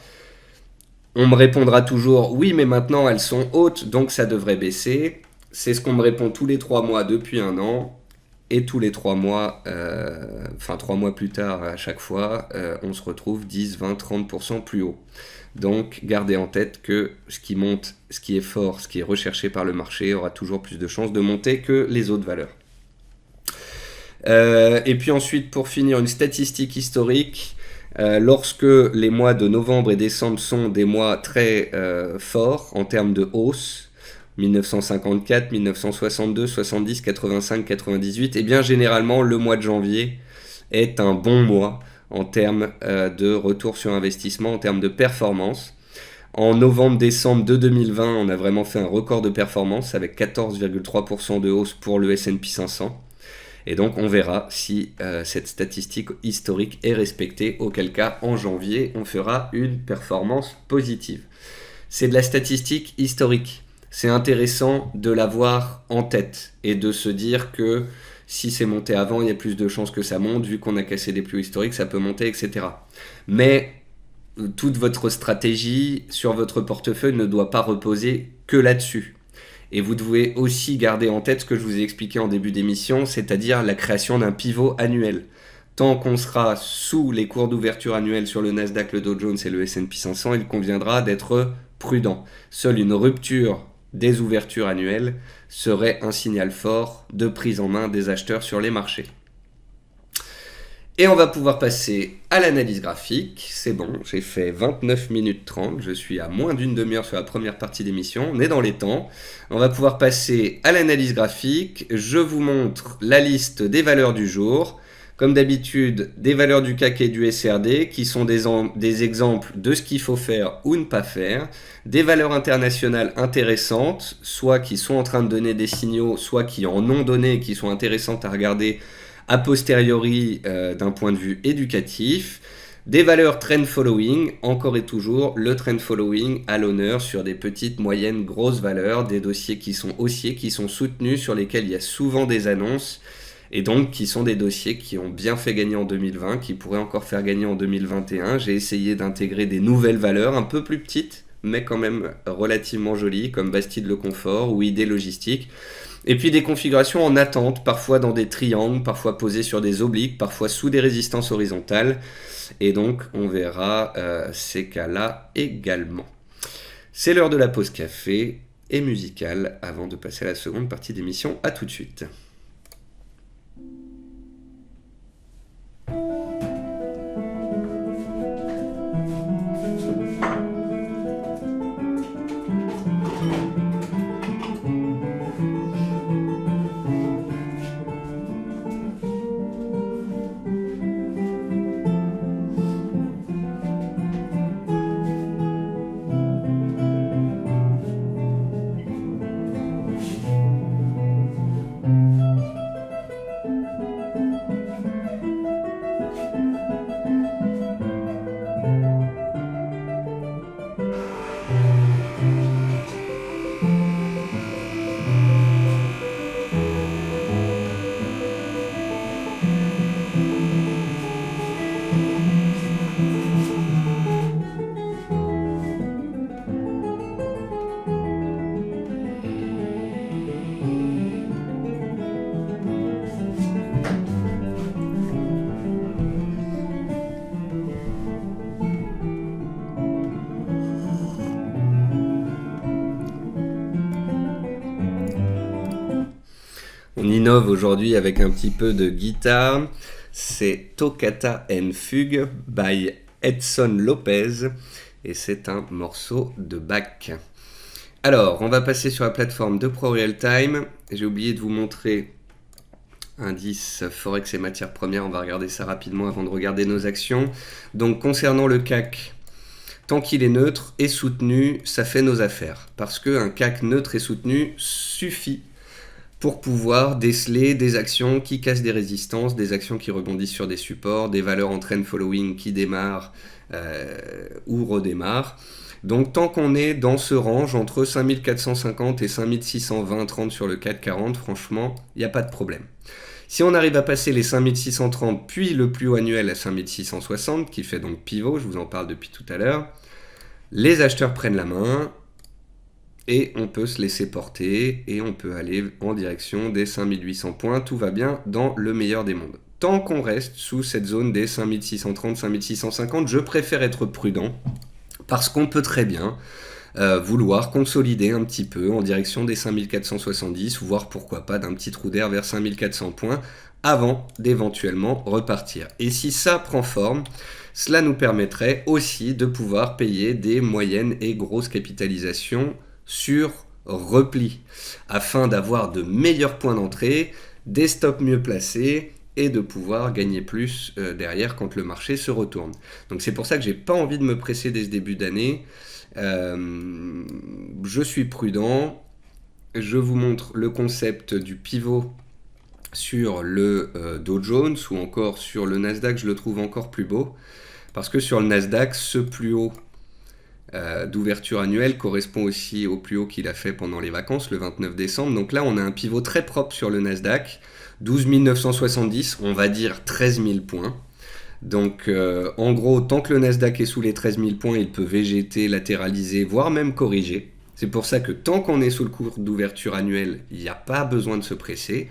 On me répondra toujours, oui, mais maintenant elles sont hautes, donc ça devrait baisser. C'est ce qu'on me répond tous les 3 mois depuis 1 an. Et tous les 3 mois, 3 mois plus tard à chaque fois, on se retrouve 10, 20, 30% plus haut. Donc gardez en tête que ce qui monte, ce qui est fort, ce qui est recherché par le marché aura toujours plus de chances de monter que les autres valeurs. Et puis ensuite, pour finir, une statistique historique. Lorsque les mois de novembre et décembre sont des mois très forts en termes de hausse, 1954, 1962, 70, 85, 98, et bien généralement le mois de janvier est un bon mois en termes de retour sur investissement, en termes de performance. En novembre-décembre de 2020, on a vraiment fait un record de performance avec 14,3% de hausse pour le S&P 500. Et donc on verra si cette statistique historique est respectée, auquel cas en janvier on fera une performance positive. C'est de la statistique historique. C'est intéressant de l'avoir en tête et de se dire que si c'est monté avant, il y a plus de chances que ça monte, vu qu'on a cassé des plus historiques, ça peut monter, etc. Mais toute votre stratégie sur votre portefeuille ne doit pas reposer que là-dessus. Et vous devez aussi garder en tête ce que je vous ai expliqué en début d'émission, c'est-à-dire la création d'un pivot annuel. Tant qu'on sera sous les cours d'ouverture annuels sur le Nasdaq, le Dow Jones et le S&P 500, il conviendra d'être prudent. Seule une rupture des ouvertures annuelles serait un signal fort de prise en main des acheteurs sur les marchés. Et on va pouvoir passer à l'analyse graphique. C'est bon, j'ai fait 29 minutes 30, je suis à moins d'une demi-heure sur la première partie d'émission, on est dans les temps. On va pouvoir passer à l'analyse graphique. Je vous montre la liste des valeurs du jour. Comme d'habitude, des valeurs du CAC et du SRD qui sont des exemples de ce qu'il faut faire ou ne pas faire. Des valeurs internationales intéressantes, soit qui sont en train de donner des signaux, soit qui en ont donné et qui sont intéressantes à regarder a posteriori d'un point de vue éducatif. Des valeurs trend following, encore et toujours le trend following à l'honneur sur des petites, moyennes, grosses valeurs, des dossiers qui sont haussiers, qui sont soutenus, sur lesquels il y a souvent des annonces et donc qui sont des dossiers qui ont bien fait gagner en 2020, qui pourraient encore faire gagner en 2021. J'ai essayé d'intégrer des nouvelles valeurs un peu plus petites, mais quand même relativement jolies, comme Bastide Le Confort ou ID Logistique. Et puis des configurations en attente, parfois dans des triangles, parfois posées sur des obliques, parfois sous des résistances horizontales. Et donc on verra ces cas-là également. C'est l'heure de la pause café et musicale avant de passer à la seconde partie d'émission. À tout de suite. On innove aujourd'hui avec un petit peu de guitare. C'est Toccata and Fugue by Edson Lopez et c'est un morceau de Bach. Alors, on va passer sur la plateforme de ProRealTime. J'ai oublié de vous montrer indice Forex et matières premières. On va regarder ça rapidement avant de regarder nos actions. Donc, concernant le CAC, tant qu'il est neutre et soutenu, ça fait nos affaires. Parce qu'un CAC neutre et soutenu suffit pour pouvoir déceler des actions qui cassent des résistances, des actions qui rebondissent sur des supports, des valeurs en trend following qui démarrent ou redémarrent. Donc tant qu'on est dans ce range entre 5450 et 5620-30 sur le CAC 40, franchement, il n'y a pas de problème. Si on arrive à passer les 5630 puis le plus haut annuel à 5660, qui fait donc pivot, je vous en parle depuis tout à l'heure, les acheteurs prennent la main, et on peut se laisser porter et on peut aller en direction des 5800 points. Tout va bien dans le meilleur des mondes. Tant qu'on reste sous cette zone des 5630-5650, je préfère être prudent parce qu'on peut très bien vouloir consolider un petit peu en direction des 5470, voire pourquoi pas d'un petit trou d'air vers 5400 points avant d'éventuellement repartir. Et si ça prend forme, cela nous permettrait aussi de pouvoir payer des moyennes et grosses capitalisations sur repli, afin d'avoir de meilleurs points d'entrée, des stops mieux placés et de pouvoir gagner plus derrière quand le marché se retourne. Donc c'est pour ça que j'ai pas envie de me presser dès ce début d'année. Je suis prudent. Je vous montre le concept du pivot sur le Dow Jones ou encore sur le Nasdaq. Je le trouve encore plus beau parce que sur le Nasdaq, ce plus haut d'ouverture annuelle correspond aussi au plus haut qu'il a fait pendant les vacances le 29 décembre. Donc là on a un pivot très propre sur le Nasdaq, 12 970, on va dire 13 000 points. Donc en gros, tant que le Nasdaq est sous les 13 000 points, il peut végéter, latéraliser, voire même corriger. C'est pour ça que tant qu'on est sous le cours d'ouverture annuelle, il n'y a pas besoin de se presser.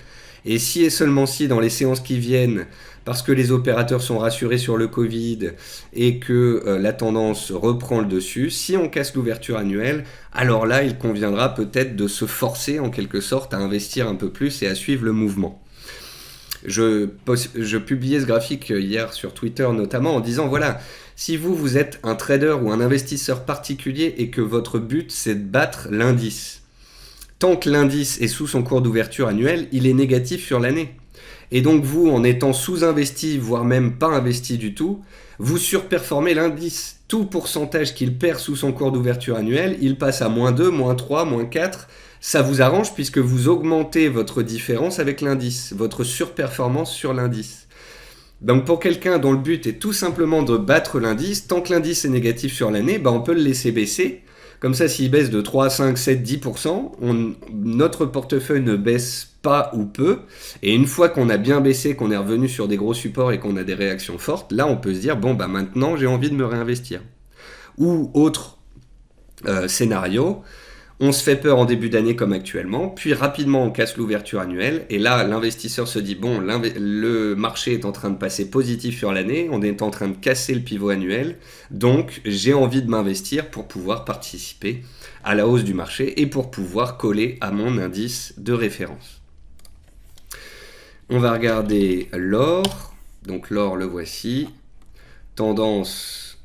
Et si et seulement si dans les séances qui viennent, parce que les opérateurs sont rassurés sur le Covid et que la tendance reprend le dessus, si on casse l'ouverture annuelle, alors là, il conviendra peut-être de se forcer en quelque sorte à investir un peu plus et à suivre le mouvement. Je publiais ce graphique hier sur Twitter notamment en disant voilà, si vous êtes un trader ou un investisseur particulier et que votre but c'est de battre l'indice, tant que l'indice est sous son cours d'ouverture annuel, il est négatif sur l'année. Et donc vous, en étant sous-investi, voire même pas investi du tout, vous surperformez l'indice. Tout pourcentage qu'il perd sous son cours d'ouverture annuel, il passe à -2, -3, -4. Ça vous arrange puisque vous augmentez votre différence avec l'indice, votre surperformance sur l'indice. Donc pour quelqu'un dont le but est tout simplement de battre l'indice, tant que l'indice est négatif sur l'année, on peut le laisser baisser. Comme ça, s'il baisse de 3, 5, 7, 10%, notre portefeuille ne baisse pas ou peu. Et une fois qu'on a bien baissé, qu'on est revenu sur des gros supports et qu'on a des réactions fortes, là, on peut se dire, bon, bah maintenant, j'ai envie de me réinvestir. Ou autre scénario, on se fait peur en début d'année comme actuellement, puis rapidement on casse l'ouverture annuelle, et là l'investisseur se dit bon, le marché est en train de passer positif sur l'année, on est en train de casser le pivot annuel, donc j'ai envie de m'investir pour pouvoir participer à la hausse du marché et pour pouvoir coller à mon indice de référence. On va regarder l'or, donc l'or le voici, tendance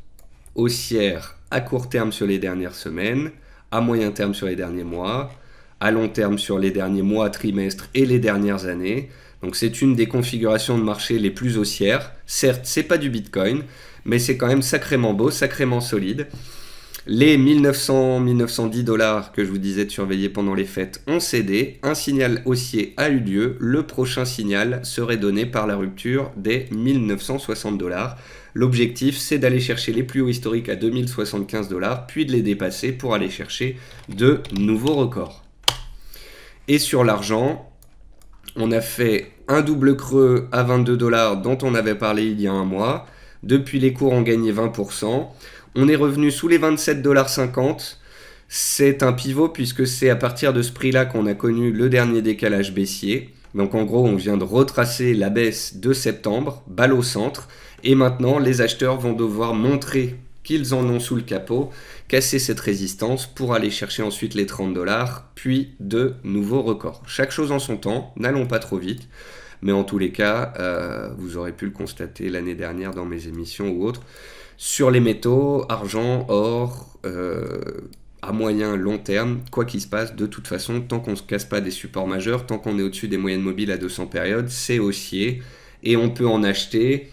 haussière à court terme sur les dernières semaines, à moyen terme sur les derniers mois, à long terme sur les derniers mois, trimestres et les dernières années. Donc c'est une des configurations de marché les plus haussières. Certes, c'est pas du Bitcoin, mais c'est quand même sacrément beau, sacrément solide. Les 1910 $ que je vous disais de surveiller pendant les fêtes ont cédé. Un signal haussier a eu lieu. Le prochain signal serait donné par la rupture des 1960 $. L'objectif, c'est d'aller chercher les plus hauts historiques à 2075 $, puis de les dépasser pour aller chercher de nouveaux records. Et sur l'argent, on a fait un double creux à 22 $ dont on avait parlé il y a un mois. Depuis, les cours ont gagné 20%. On est revenu sous les 27,50 $. C'est un pivot puisque c'est à partir de ce prix-là qu'on a connu le dernier décalage baissier. Donc en gros, on vient de retracer la baisse de septembre, balle au centre. Et maintenant, les acheteurs vont devoir montrer qu'ils en ont sous le capot, casser cette résistance pour aller chercher ensuite les 30 $, puis de nouveaux records. Chaque chose en son temps, n'allons pas trop vite. Mais en tous les cas, vous aurez pu le constater l'année dernière dans mes émissions ou autres, sur les métaux, argent, or, à moyen, long terme, quoi qu'il se passe, de toute façon, tant qu'on ne se casse pas des supports majeurs, tant qu'on est au-dessus des moyennes mobiles à 200 périodes, c'est haussier, et on peut en acheter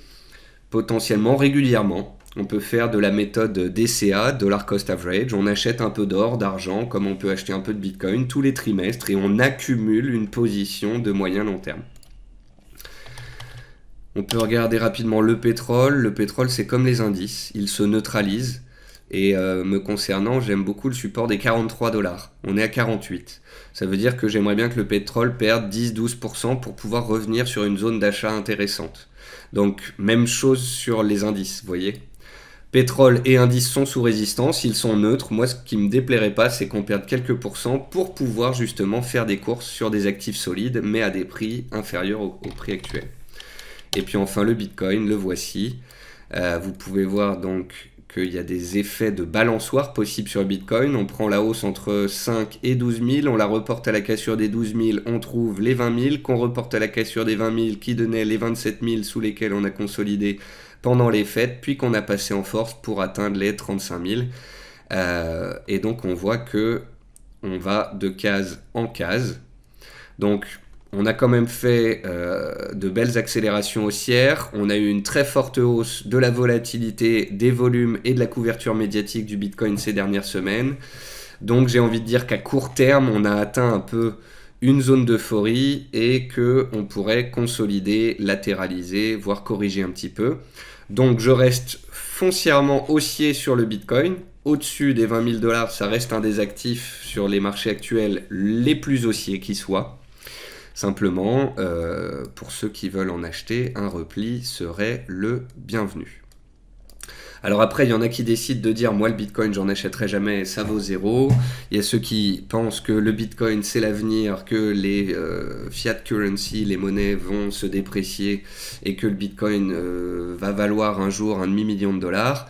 potentiellement régulièrement. On peut faire de la méthode DCA, Dollar Cost Average, on achète un peu d'or, d'argent, comme on peut acheter un peu de Bitcoin tous les trimestres, et on accumule une position de moyen long terme. On peut regarder rapidement le pétrole. Le pétrole, c'est comme les indices, il se neutralise. Et me concernant, j'aime beaucoup le support des 43 $. On est à 48. Ça veut dire que j'aimerais bien que le pétrole perde 10-12% pour pouvoir revenir sur une zone d'achat intéressante. Donc, même chose sur les indices, vous voyez. Pétrole et indices sont sous résistance, ils sont neutres. Moi, ce qui me déplairait pas, c'est qu'on perde quelques pourcents pour pouvoir justement faire des courses sur des actifs solides, mais à des prix inférieurs au prix actuel. Et puis enfin le Bitcoin, le voici. Vous pouvez voir donc qu'il y a des effets de balançoire possibles sur le Bitcoin. On prend la hausse entre 5 et 12 000, on la reporte à la cassure des 12 000, on trouve les 20 000, qu'on reporte à la cassure des 20 000 qui donnait les 27 000 sous lesquels on a consolidé pendant les fêtes, puis qu'on a passé en force pour atteindre les 35 000. Et donc on voit que on va de case en case. Donc on a quand même fait de belles accélérations haussières, on a eu une très forte hausse de la volatilité, des volumes et de la couverture médiatique du Bitcoin ces dernières semaines. Donc j'ai envie de dire qu'à court terme, on a atteint un peu une zone d'euphorie et qu'on pourrait consolider, latéraliser, voire corriger un petit peu. Donc je reste foncièrement haussier sur le Bitcoin. Au-dessus des 20 000 $, ça reste un des actifs sur les marchés actuels les plus haussiers qui soient. Simplement, pour ceux qui veulent en acheter, un repli serait le bienvenu. Alors après, il y en a qui décident de dire « moi le Bitcoin, j'en achèterai jamais, ça vaut zéro ». Il y a ceux qui pensent que le Bitcoin, c'est l'avenir, que les fiat currency, les monnaies vont se déprécier et que le Bitcoin va valoir un jour un demi-million de $.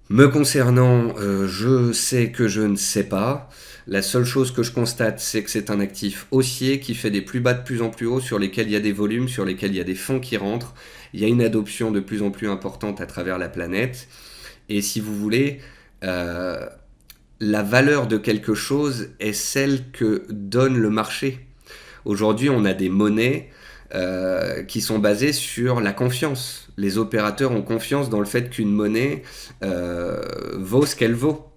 Me concernant, je sais que je ne sais pas. La seule chose que je constate, c'est que c'est un actif haussier qui fait des plus bas de plus en plus haut, sur lesquels il y a des volumes, sur lesquels il y a des fonds qui rentrent. Il y a une adoption de plus en plus importante à travers la planète. Et si vous voulez, la valeur de quelque chose est celle que donne le marché. Aujourd'hui, on a des monnaies qui sont basées sur la confiance. Les opérateurs ont confiance dans le fait qu'une monnaie vaut ce qu'elle vaut.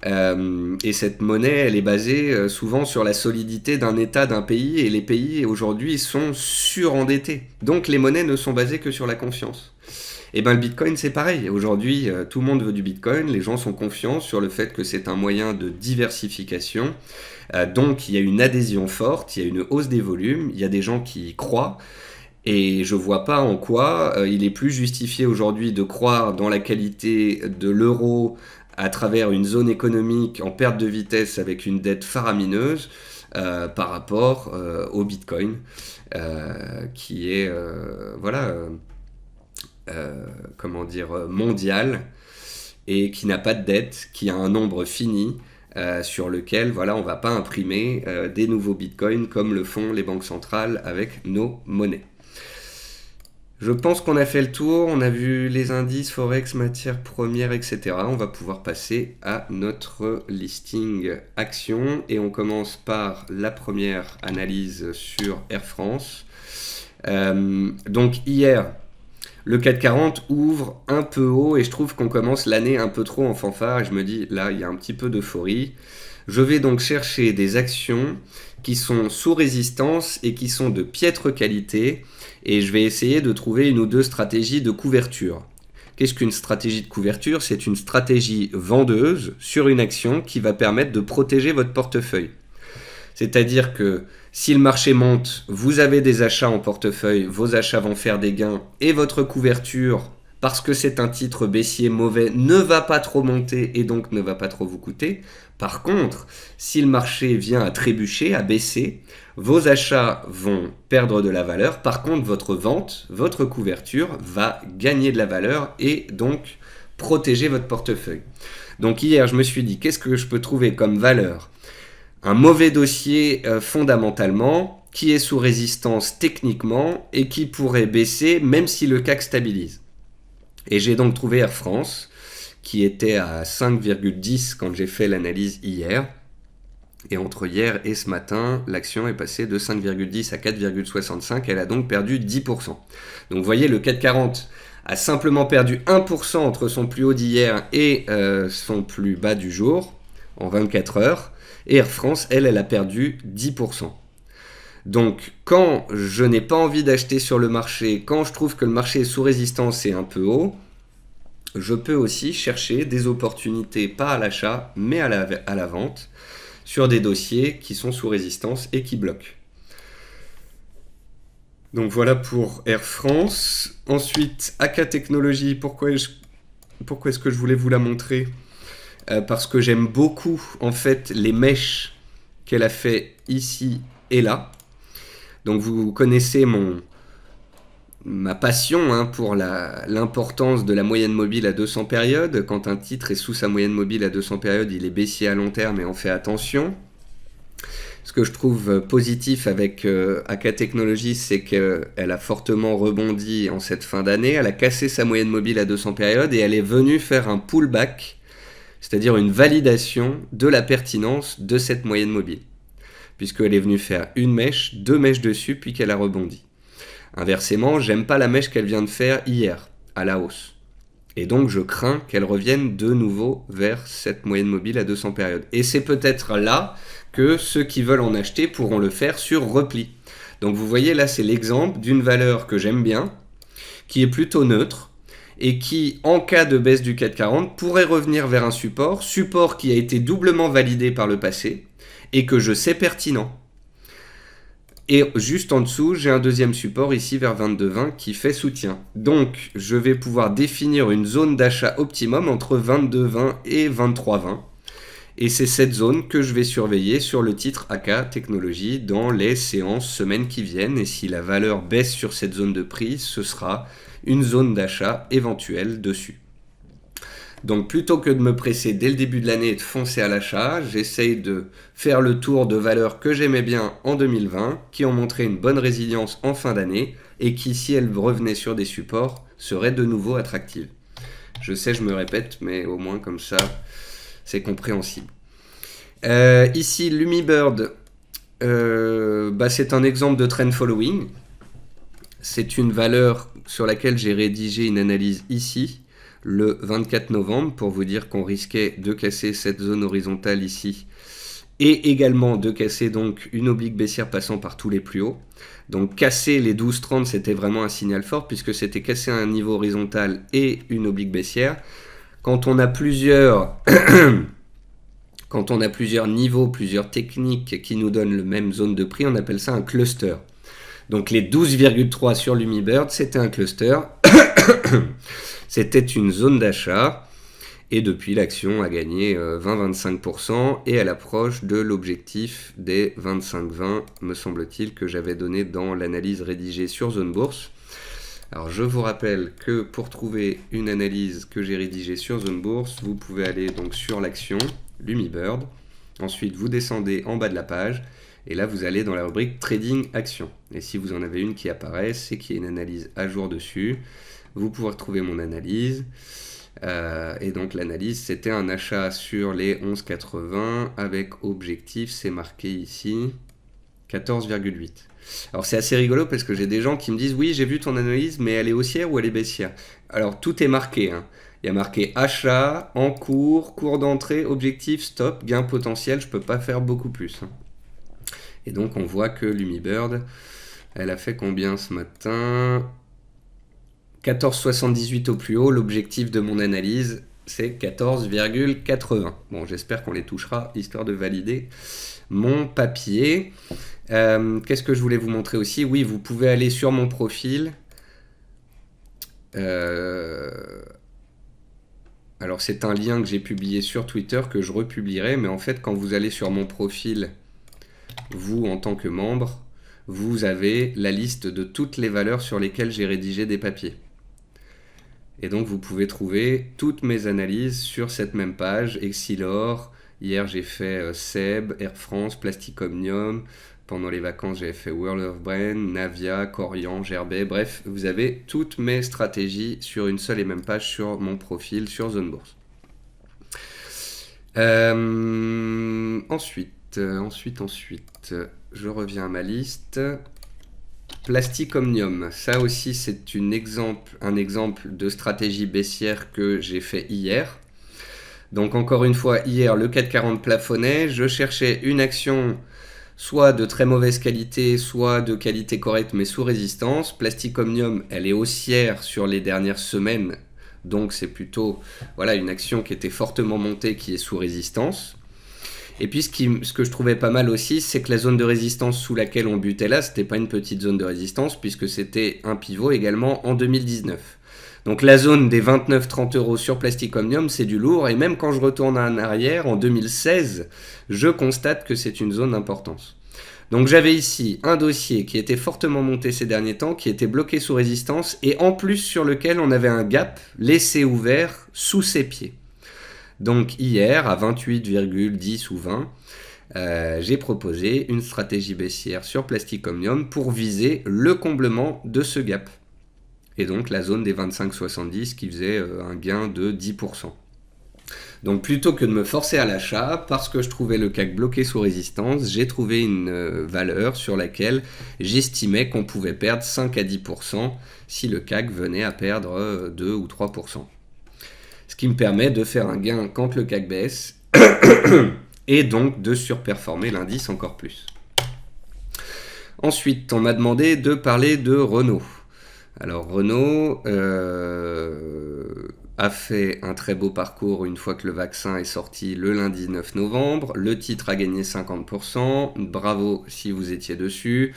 Et cette monnaie, elle est basée souvent sur la solidité d'un État, d'un pays, et les pays aujourd'hui sont surendettés. Donc les monnaies ne sont basées que sur la confiance. Et ben le Bitcoin c'est pareil. Aujourd'hui, tout le monde veut du Bitcoin, les gens sont confiants sur le fait que c'est un moyen de diversification. Donc il y a une adhésion forte, il y a une hausse des volumes, il y a des gens qui y croient. Et je vois pas en quoi il est plus justifié aujourd'hui de croire dans la qualité de l'euro à travers une zone économique en perte de vitesse avec une dette faramineuse par rapport au Bitcoin, qui est comment dire, mondial et qui n'a pas de dette, qui a un nombre fini. Sur lequel on ne va pas imprimer des nouveaux bitcoins comme le font les banques centrales avec nos monnaies. Je pense qu'on a fait le tour, on a vu les indices, forex, matières premières, etc. On va pouvoir passer à notre listing action et on commence par la première analyse sur Air France. Donc hier, le CAC 40 ouvre un peu haut et je trouve qu'on commence l'année un peu trop en fanfare et je me dis là il y a un petit peu d'euphorie. Je vais donc chercher des actions qui sont sous résistance et qui sont de piètre qualité et je vais essayer de trouver une ou deux stratégies de couverture. Qu'est-ce qu'une stratégie de couverture? C'est une stratégie vendeuse sur une action qui va permettre de protéger votre portefeuille. C'est-à-dire que si le marché monte, vous avez des achats en portefeuille, vos achats vont faire des gains et votre couverture, parce que c'est un titre baissier mauvais, ne va pas trop monter et donc ne va pas trop vous coûter. Par contre, si le marché vient à trébucher, à baisser, vos achats vont perdre de la valeur. Par contre, votre vente, votre couverture va gagner de la valeur et donc protéger votre portefeuille. Donc hier, je me suis dit, qu'est-ce que je peux trouver comme valeur? Un mauvais dossier fondamentalement, qui est sous résistance techniquement et qui pourrait baisser même si le CAC stabilise. Et j'ai donc trouvé Air France, qui était à 5,10 quand j'ai fait l'analyse hier. Et entre hier et ce matin, l'action est passée de 5,10 à 4,65. Elle a donc perdu 10%. Donc vous voyez, le CAC 40 a simplement perdu 1% entre son plus haut d'hier et son plus bas du jour, en 24 heures. Et Air France, elle a perdu 10%. Donc, quand je n'ai pas envie d'acheter sur le marché, quand je trouve que le marché est sous résistance et un peu haut, je peux aussi chercher des opportunités, pas à l'achat, mais à la vente, sur des dossiers qui sont sous résistance et qui bloquent. Donc voilà pour Air France. Ensuite, AK Technologies, pourquoi est-ce que je voulais vous la montrer ? Parce que j'aime beaucoup en fait les mèches qu'elle a fait ici et là. Donc vous connaissez ma passion pour l'importance de la moyenne mobile à 200 périodes. Quand un titre est sous sa moyenne mobile à 200 périodes, il est baissier à long terme et on fait attention. Ce que je trouve positif avec AK Technologies, c'est qu'elle a fortement rebondi en cette fin d'année. Elle a cassé sa moyenne mobile à 200 périodes et elle est venue faire un pullback, c'est-à-dire une validation de la pertinence de cette moyenne mobile, puisqu'elle est venue faire une mèche, deux mèches dessus, puis qu'elle a rebondi. Inversement, j'aime pas la mèche qu'elle vient de faire hier, à la hausse. Et donc je crains qu'elle revienne de nouveau vers cette moyenne mobile à 200 périodes. Et c'est peut-être là que ceux qui veulent en acheter pourront le faire sur repli. Donc vous voyez, là c'est l'exemple d'une valeur que j'aime bien, qui est plutôt neutre, et qui, en cas de baisse du CAC 40, pourrait revenir vers un support qui a été doublement validé par le passé, et que je sais pertinent. Et juste en dessous, j'ai un deuxième support ici vers 22,20 qui fait soutien. Donc, je vais pouvoir définir une zone d'achat optimum entre 22,20 et 23,20. Et c'est cette zone que je vais surveiller sur le titre AK Technologies dans les séances semaines qui viennent. Et si la valeur baisse sur cette zone de prix, ce sera une zone d'achat éventuelle dessus. Donc plutôt que de me presser dès le début de l'année et de foncer à l'achat, j'essaye de faire le tour de valeurs que j'aimais bien en 2020, qui ont montré une bonne résilience en fin d'année et qui, si elles revenaient sur des supports, seraient de nouveau attractives. Je sais, je me répète, mais au moins comme ça, c'est compréhensible. Ici, Lumibird, c'est un exemple de trend following. C'est une valeur sur laquelle j'ai rédigé une analyse ici, le 24 novembre, pour vous dire qu'on risquait de casser cette zone horizontale ici et également de casser donc une oblique baissière passant par tous les plus hauts. Donc casser les 12,30 c'était vraiment un signal fort puisque c'était casser un niveau horizontal et une oblique baissière. Quand on a plusieurs niveaux, plusieurs techniques qui nous donnent la même zone de prix, on appelle ça un cluster. Donc les 12,3 sur Lumibird, c'était un cluster, c'était une zone d'achat. Et depuis, l'action a gagné 20-25% et elle approche de l'objectif des 25-20, me semble-t-il, que j'avais donné dans l'analyse rédigée sur Zone Bourse. Alors, je vous rappelle que pour trouver une analyse que j'ai rédigée sur Zone Bourse, vous pouvez aller donc sur l'action Lumibird. Ensuite, vous descendez en bas de la page et là, vous allez dans la rubrique Trading Action. Et si vous en avez une qui apparaît, c'est qu'il y a une analyse à jour dessus. Vous pouvez retrouver mon analyse. Et donc l'analyse c'était un achat sur les 11,80 avec objectif, c'est marqué ici 14,8. Alors c'est assez rigolo parce que j'ai des gens qui me disent oui j'ai vu ton analyse mais elle est haussière ou elle est baissière. Alors tout est marqué, hein. Il y a marqué achat, en cours, cours d'entrée, objectif, stop, gain potentiel, je peux pas faire beaucoup plus, hein. Et donc on voit que Lumibird elle a fait combien ce matin? 14,78 au plus haut, l'objectif de mon analyse, c'est 14,80. Bon, j'espère qu'on les touchera, histoire de valider mon papier. Qu'est-ce que je voulais vous montrer aussi? Oui, vous pouvez aller sur mon profil. Alors, c'est un lien que j'ai publié sur Twitter, que je republierai, mais en fait, quand vous allez sur mon profil, vous, en tant que membre, vous avez la liste de toutes les valeurs sur lesquelles j'ai rédigé des papiers. Et donc vous pouvez trouver toutes mes analyses sur cette même page. Exilor, hier j'ai fait Seb, Air France, Plastic Omnium. Pendant les vacances j'ai fait World of Brain, Navia, Corian, Gerbet. Bref, vous avez toutes mes stratégies sur une seule et même page sur mon profil sur Zone Bourse. Ensuite, je reviens à ma liste. Plastic Omnium, ça aussi c'est un exemple de stratégie baissière que j'ai fait hier. Donc encore une fois, hier le 440 plafonnait, je cherchais une action soit de très mauvaise qualité, soit de qualité correcte mais sous résistance. Plastic Omnium, elle est haussière sur les dernières semaines, donc c'est plutôt voilà, une action qui était fortement montée qui est sous résistance. Et puis ce que je trouvais pas mal aussi, c'est que la zone de résistance sous laquelle on butait là, c'était pas une petite zone de résistance, puisque c'était un pivot également en 2019. Donc la zone des 29-30 euros sur Plastic Omnium, c'est du lourd, et même quand je retourne en arrière, en 2016, je constate que c'est une zone d'importance. Donc j'avais ici un dossier qui était fortement monté ces derniers temps, qui était bloqué sous résistance, et en plus sur lequel on avait un gap laissé ouvert sous ses pieds. Donc hier, à 28,10 ou 20, j'ai proposé une stratégie baissière sur Plastic Omnium pour viser le comblement de ce gap. Et donc la zone des 25,70 qui faisait un gain de 10%. Donc plutôt que de me forcer à l'achat, parce que je trouvais le CAC bloqué sous résistance, j'ai trouvé une valeur sur laquelle j'estimais qu'on pouvait perdre 5 à 10% si le CAC venait à perdre 2 ou 3%. Ce qui me permet de faire un gain quand le CAC baisse et donc de surperformer l'indice encore plus. Ensuite, on m'a demandé de parler de Renault. Alors Renault a fait un très beau parcours une fois que le vaccin est sorti le lundi 9 novembre. Le titre a gagné 50%. Bravo si vous étiez dessus.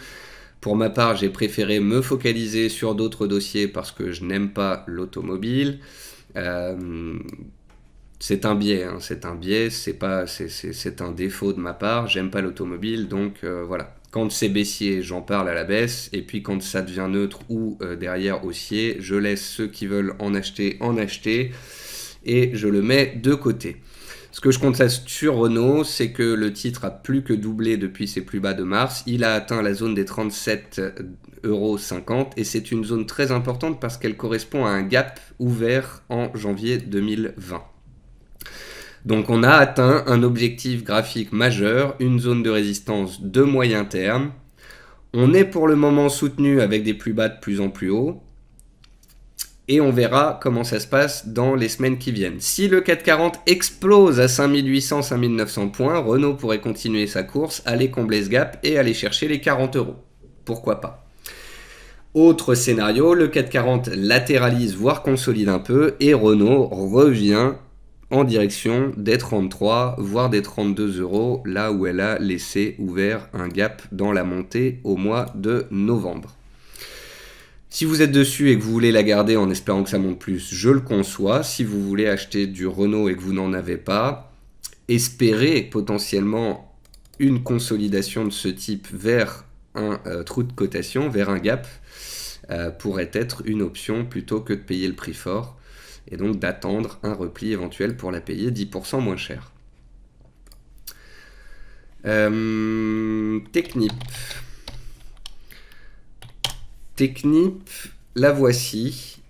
Pour ma part, j'ai préféré me focaliser sur d'autres dossiers parce que je n'aime pas l'automobile. C'est un biais, hein, c'est un défaut de ma part, j'aime pas l'automobile, donc voilà. Quand c'est baissier, j'en parle à la baisse, et puis quand ça devient neutre ou derrière haussier, je laisse ceux qui veulent en acheter, et je le mets de côté. Ce que je constate sur Renault, c'est que le titre a plus que doublé depuis ses plus bas de mars. Il a atteint la zone des 37,50 € et c'est une zone très importante parce qu'elle correspond à un gap ouvert en janvier 2020. Donc on a atteint un objectif graphique majeur, une zone de résistance de moyen terme. On est pour le moment soutenu avec des plus bas de plus en plus haut. Et on verra comment ça se passe dans les semaines qui viennent. Si le 440 explose à 5800, 5900 points, Renault pourrait continuer sa course, aller combler ce gap et aller chercher les 40 €. Pourquoi pas? Autre scénario, le 440 latéralise, voire consolide un peu, et Renault revient en direction des 33, voire des 32 €, là où elle a laissé ouvert un gap dans la montée au mois de novembre. Si vous êtes dessus et que vous voulez la garder en espérant que ça monte plus, je le conçois. Si vous voulez acheter du Renault et que vous n'en avez pas, espérez potentiellement une consolidation de ce type vers un trou de cotation, vers un gap, pourrait être une option plutôt que de payer le prix fort et donc d'attendre un repli éventuel pour la payer 10% moins cher. Technip. Technip, la voici.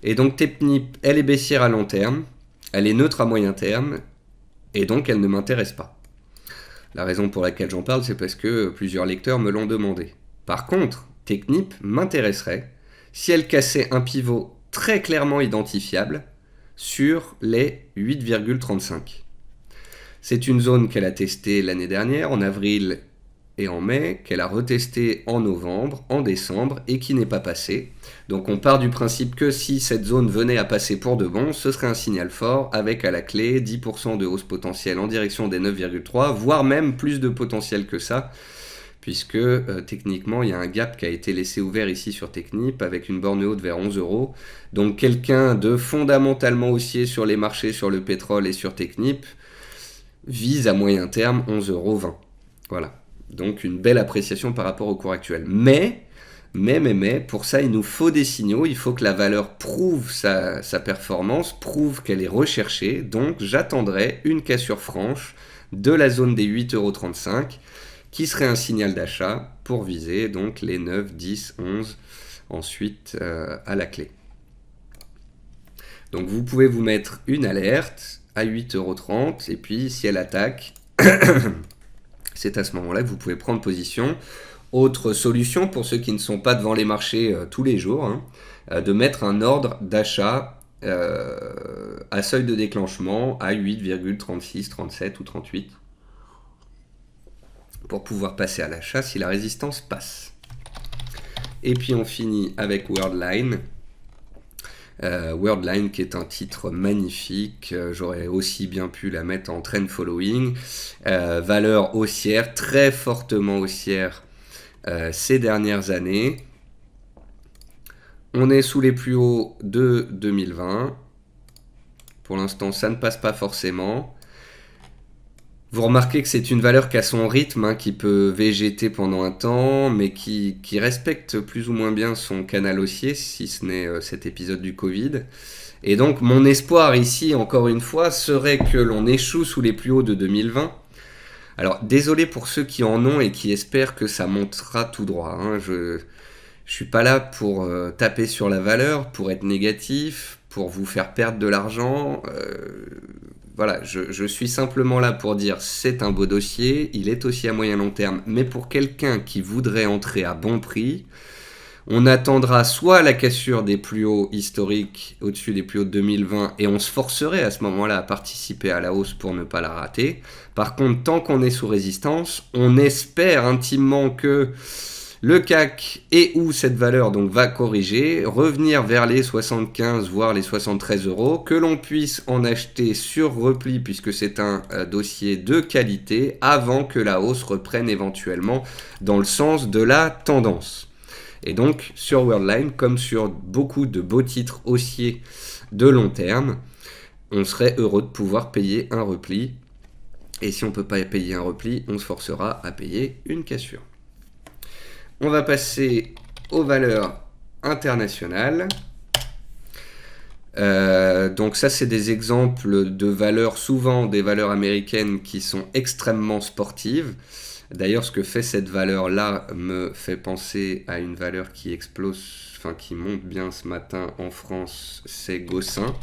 Et donc Technip, elle est baissière à long terme, elle est neutre à moyen terme, et donc elle ne m'intéresse pas. La raison pour laquelle j'en parle, c'est parce que plusieurs lecteurs me l'ont demandé. Par contre, Technip m'intéresserait si elle cassait un pivot très clairement identifiable sur les 8,35. C'est une zone qu'elle a testée l'année dernière, en avril et en mai, qu'elle a retesté en novembre, en décembre, et qui n'est pas passée. Donc on part du principe que si cette zone venait à passer pour de bon, ce serait un signal fort, avec à la clé 10% de hausse potentielle en direction des 9,3, voire même plus de potentiel que ça, puisque techniquement il y a un gap qui a été laissé ouvert ici sur Technip, avec une borne haute vers 11 €. Donc quelqu'un de fondamentalement haussier sur les marchés, sur le pétrole et sur Technip, vise à moyen terme 11,20 €. Voilà. Donc une belle appréciation par rapport au cours actuel. Mais, pour ça, il nous faut des signaux. Il faut que la valeur prouve sa performance, prouve qu'elle est recherchée. Donc j'attendrai une cassure franche de la zone des 8,35 €, qui serait un signal d'achat pour viser donc les 9, 10, 11 ensuite à la clé. Donc vous pouvez vous mettre une alerte à 8,30 € et puis si elle attaque... c'est à ce moment-là que vous pouvez prendre position. Autre solution pour ceux qui ne sont pas devant les marchés tous les jours, de mettre un ordre d'achat à seuil de déclenchement à 8,36, 37 ou 38 pour pouvoir passer à l'achat si la résistance passe. Et puis on finit avec Worldline. Worldline qui est un titre magnifique, j'aurais aussi bien pu la mettre en trend following, valeur haussière, très fortement haussière ces dernières années. On est sous les plus hauts de 2020, pour l'instant ça ne passe pas forcément. Vous remarquez que c'est une valeur qui a son rythme, qui peut végéter pendant un temps, mais qui respecte plus ou moins bien son canal haussier, si ce n'est cet épisode du Covid. Et donc mon espoir ici, encore une fois, serait que l'on échoue sous les plus hauts de 2020. Alors désolé pour ceux qui en ont et qui espèrent que ça montera tout droit. Je suis pas là pour taper sur la valeur, pour être négatif, pour vous faire perdre de l'argent. Voilà, je suis simplement là pour dire c'est un beau dossier, il est aussi à moyen long terme, mais pour quelqu'un qui voudrait entrer à bon prix, on attendra soit la cassure des plus hauts historiques au-dessus des plus hauts de 2020 et on se forcerait à ce moment-là à participer à la hausse pour ne pas la rater. Par contre, tant qu'on est sous résistance, on espère intimement que le CAC et où cette valeur donc va corriger, revenir vers les 75 voire les 73 €, que l'on puisse en acheter sur repli puisque c'est un dossier de qualité avant que la hausse reprenne éventuellement dans le sens de la tendance. Et donc sur Worldline, comme sur beaucoup de beaux titres haussiers de long terme, on serait heureux de pouvoir payer un repli. Et si on ne peut pas payer un repli, on se forcera à payer une cassure. On va passer aux valeurs internationales. Donc ça, c'est des exemples de valeurs, souvent des valeurs américaines qui sont extrêmement sportives. D'ailleurs, ce que fait cette valeur-là me fait penser à une valeur qui explose, enfin qui monte bien ce matin en France, c'est Gossin.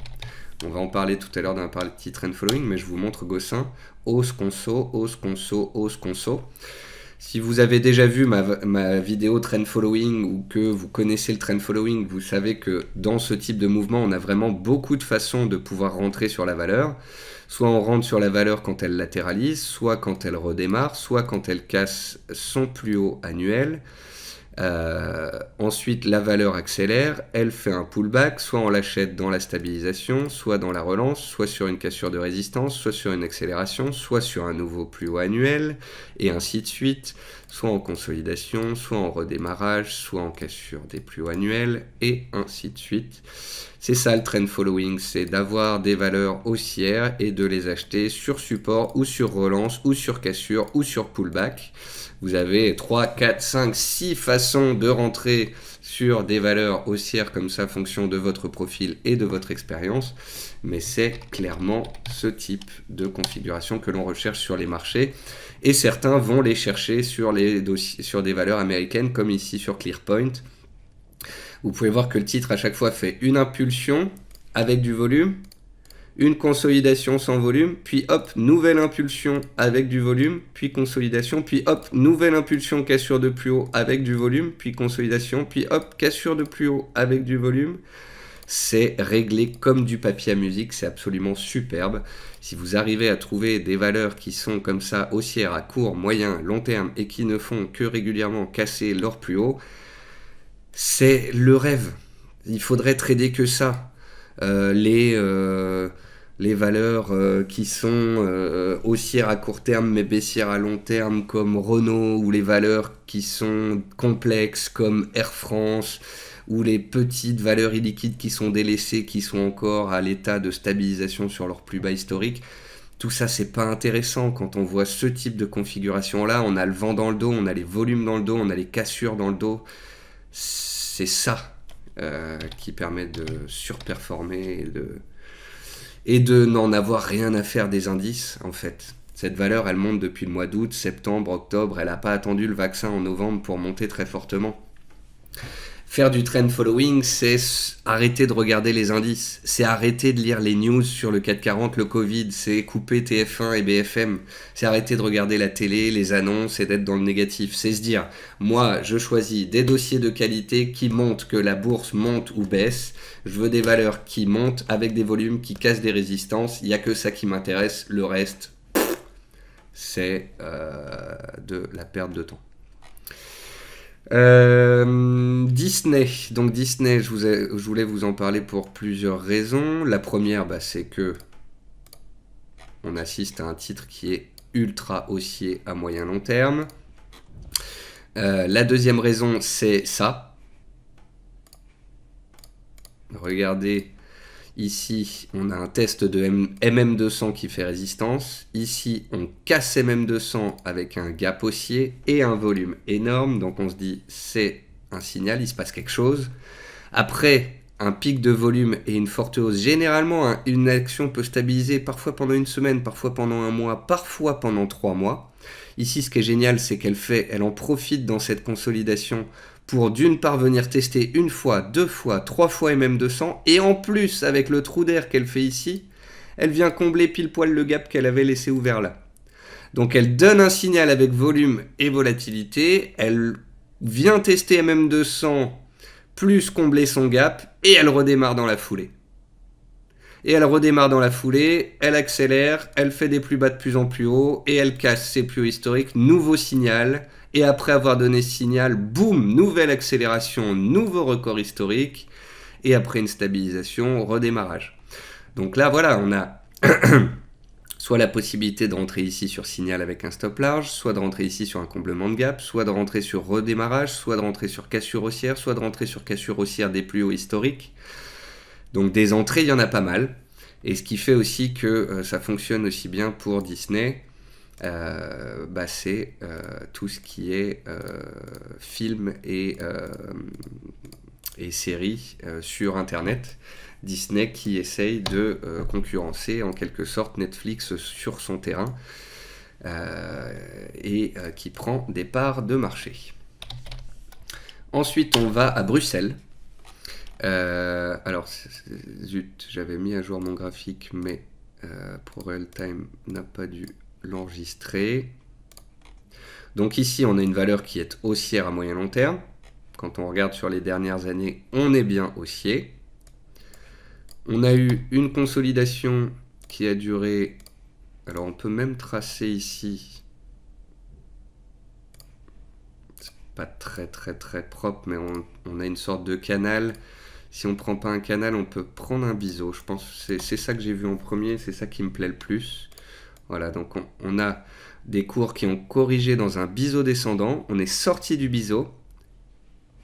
On va en parler tout à l'heure d'un petit trend following, mais je vous montre Gossin. Hausse conso, hausse conso, hausse conso. Si vous avez déjà vu ma vidéo trend following ou que vous connaissez le trend following, vous savez que dans ce type de mouvement, on a vraiment beaucoup de façons de pouvoir rentrer sur la valeur. Soit on rentre sur la valeur quand elle latéralise, soit quand elle redémarre, soit quand elle casse son plus haut annuel. Ensuite, la valeur accélère, elle fait un pullback, soit on l'achète dans la stabilisation, soit dans la relance, soit sur une cassure de résistance, soit sur une accélération, soit sur un nouveau plus haut annuel, et ainsi de suite, soit en consolidation, soit en redémarrage, soit en cassure des plus hauts annuels, et ainsi de suite. C'est ça le trend following, c'est d'avoir des valeurs haussières et de les acheter sur support ou sur relance ou sur cassure ou sur pullback. Vous avez 3, 4, 5, 6 façons de rentrer sur des valeurs haussières comme ça, fonction de votre profil et de votre expérience. Mais c'est clairement ce type de configuration que l'on recherche sur les marchés. Et certains vont les chercher sur des valeurs américaines, comme ici sur Clearpoint. Vous pouvez voir que le titre à chaque fois fait une impulsion avec du volume, une consolidation sans volume, puis hop, nouvelle impulsion avec du volume, puis consolidation, puis hop, nouvelle impulsion, cassure de plus haut avec du volume, puis consolidation, puis hop, cassure de plus haut avec du volume. C'est réglé comme du papier à musique, c'est absolument superbe. Si vous arrivez à trouver des valeurs qui sont comme ça haussières à court, moyen, long terme et qui ne font que régulièrement casser leur plus haut, c'est le rêve. Il faudrait trader que ça. Les valeurs qui sont haussières à court terme mais baissières à long terme comme Renault, ou les valeurs qui sont complexes comme Air France, ou les petites valeurs illiquides qui sont délaissées, qui sont encore à l'état de stabilisation sur leur plus bas historique. Tout ça, c'est pas intéressant. Quand on voit ce type de configuration là, on a le vent dans le dos, on a les volumes dans le dos, on a les cassures dans le dos. C'est ça qui permet de surperformer et de n'en avoir rien à faire des indices, en fait. Cette valeur, elle monte depuis le mois d'août, septembre, octobre. Elle n'a pas attendu le vaccin en novembre pour monter très fortement. Faire du trend following, c'est arrêter de regarder les indices. C'est arrêter de lire les news sur le 440, le Covid. C'est couper TF1 et BFM. C'est arrêter de regarder la télé, les annonces et d'être dans le négatif. C'est se dire, moi, je choisis des dossiers de qualité qui montrent que la bourse monte ou baisse. Je veux des valeurs qui montent avec des volumes qui cassent des résistances. Il n'y a que ça qui m'intéresse. Le reste, c'est de la perte de temps. Disney. Donc Disney, je voulais vous en parler pour plusieurs raisons. La première, c'est que on assiste à un titre qui est ultra haussier à moyen long terme. La deuxième raison, c'est ça. Regardez, ici, on a un test de MM200 qui fait résistance. Ici, on casse MM200 avec un gap haussier et un volume énorme. Donc on se dit, c'est un signal, il se passe quelque chose. Après un pic de volume et une forte hausse, généralement, une action peut stabiliser parfois pendant une semaine, parfois pendant un mois, parfois pendant 3 mois. Ici, ce qui est génial, c'est qu'elle en profite dans cette consolidation pour d'une part venir tester une fois, 2 fois, 3 fois MM200, et en plus, avec le trou d'air qu'elle fait ici, elle vient combler pile poil le gap qu'elle avait laissé ouvert là. Donc elle donne un signal avec volume et volatilité, elle vient tester MM200 plus combler son gap, et elle redémarre dans la foulée. Et elle redémarre dans la foulée, elle accélère, elle fait des plus bas de plus en plus haut, et elle casse ses plus hauts historiques, nouveau signal, et après avoir donné ce signal, boum, nouvelle accélération, nouveau record historique, et après une stabilisation, redémarrage. Donc là, voilà, on a soit la possibilité de rentrer ici sur signal avec un stop large, soit de rentrer ici sur un comblement de gap, soit de rentrer sur redémarrage, soit de rentrer sur cassure haussière, soit de rentrer sur cassure haussière des plus hauts historiques. Donc des entrées, il y en a pas mal. Et ce qui fait aussi que ça fonctionne aussi bien pour Disney, c'est tout ce qui est film et séries sur Internet. Disney qui essaye de concurrencer en quelque sorte Netflix sur son terrain et qui prend des parts de marché. Ensuite, on va à Bruxelles. Alors, zut, j'avais mis à jour mon graphique, mais ProRealTime n'a pas dû l'enregistrer. Donc ici, on a une valeur qui est haussière à moyen long terme. Quand on regarde sur les dernières années, on est bien haussier. On a eu une consolidation qui a duré... Alors on peut même tracer ici. C'est pas très propre, mais on a une sorte de canal. Si on ne prend pas un canal, on peut prendre un biseau. Je pense que c'est ça que j'ai vu en premier, c'est ça qui me plaît le plus. Voilà, donc on a des cours qui ont corrigé dans un biseau descendant. On est sorti du biseau.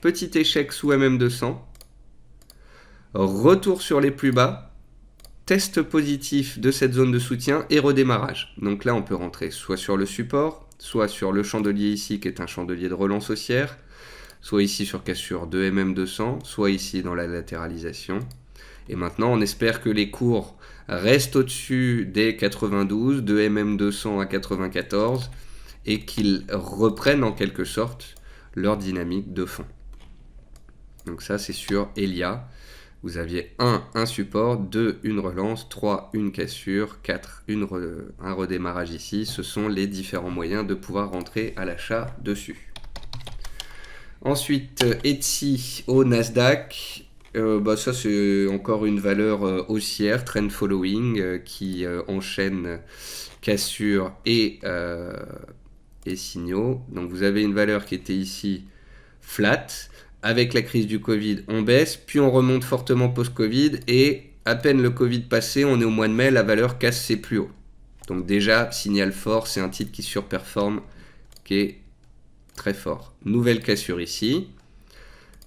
Petit échec sous MM200. Retour sur les plus bas. Test positif de cette zone de soutien et redémarrage. Donc là, on peut rentrer soit sur le support, soit sur le chandelier ici, qui est un chandelier de relance haussière, soit ici sur cassure de MM200, soit ici dans la latéralisation. Et maintenant, on espère que les cours restent au-dessus des 92, de MM200 à 94, et qu'ils reprennent en quelque sorte leur dynamique de fond. Donc ça, c'est sur Elia. Vous aviez 1, un support, 2, une relance, 3, une cassure, 4, un redémarrage ici. Ce sont les différents moyens de pouvoir rentrer à l'achat dessus. Ensuite, Etsy au Nasdaq. Ça, c'est encore une valeur haussière, trend following, qui enchaîne cassure et signaux. Donc vous avez une valeur qui était ici flat. Avec la crise du Covid, on baisse, puis on remonte fortement post-Covid, et à peine le Covid passé, on est au mois de mai, la valeur casse ses plus hauts. Donc déjà, signal fort, c'est un titre qui surperforme, qui est très fort. Nouvelle cassure ici,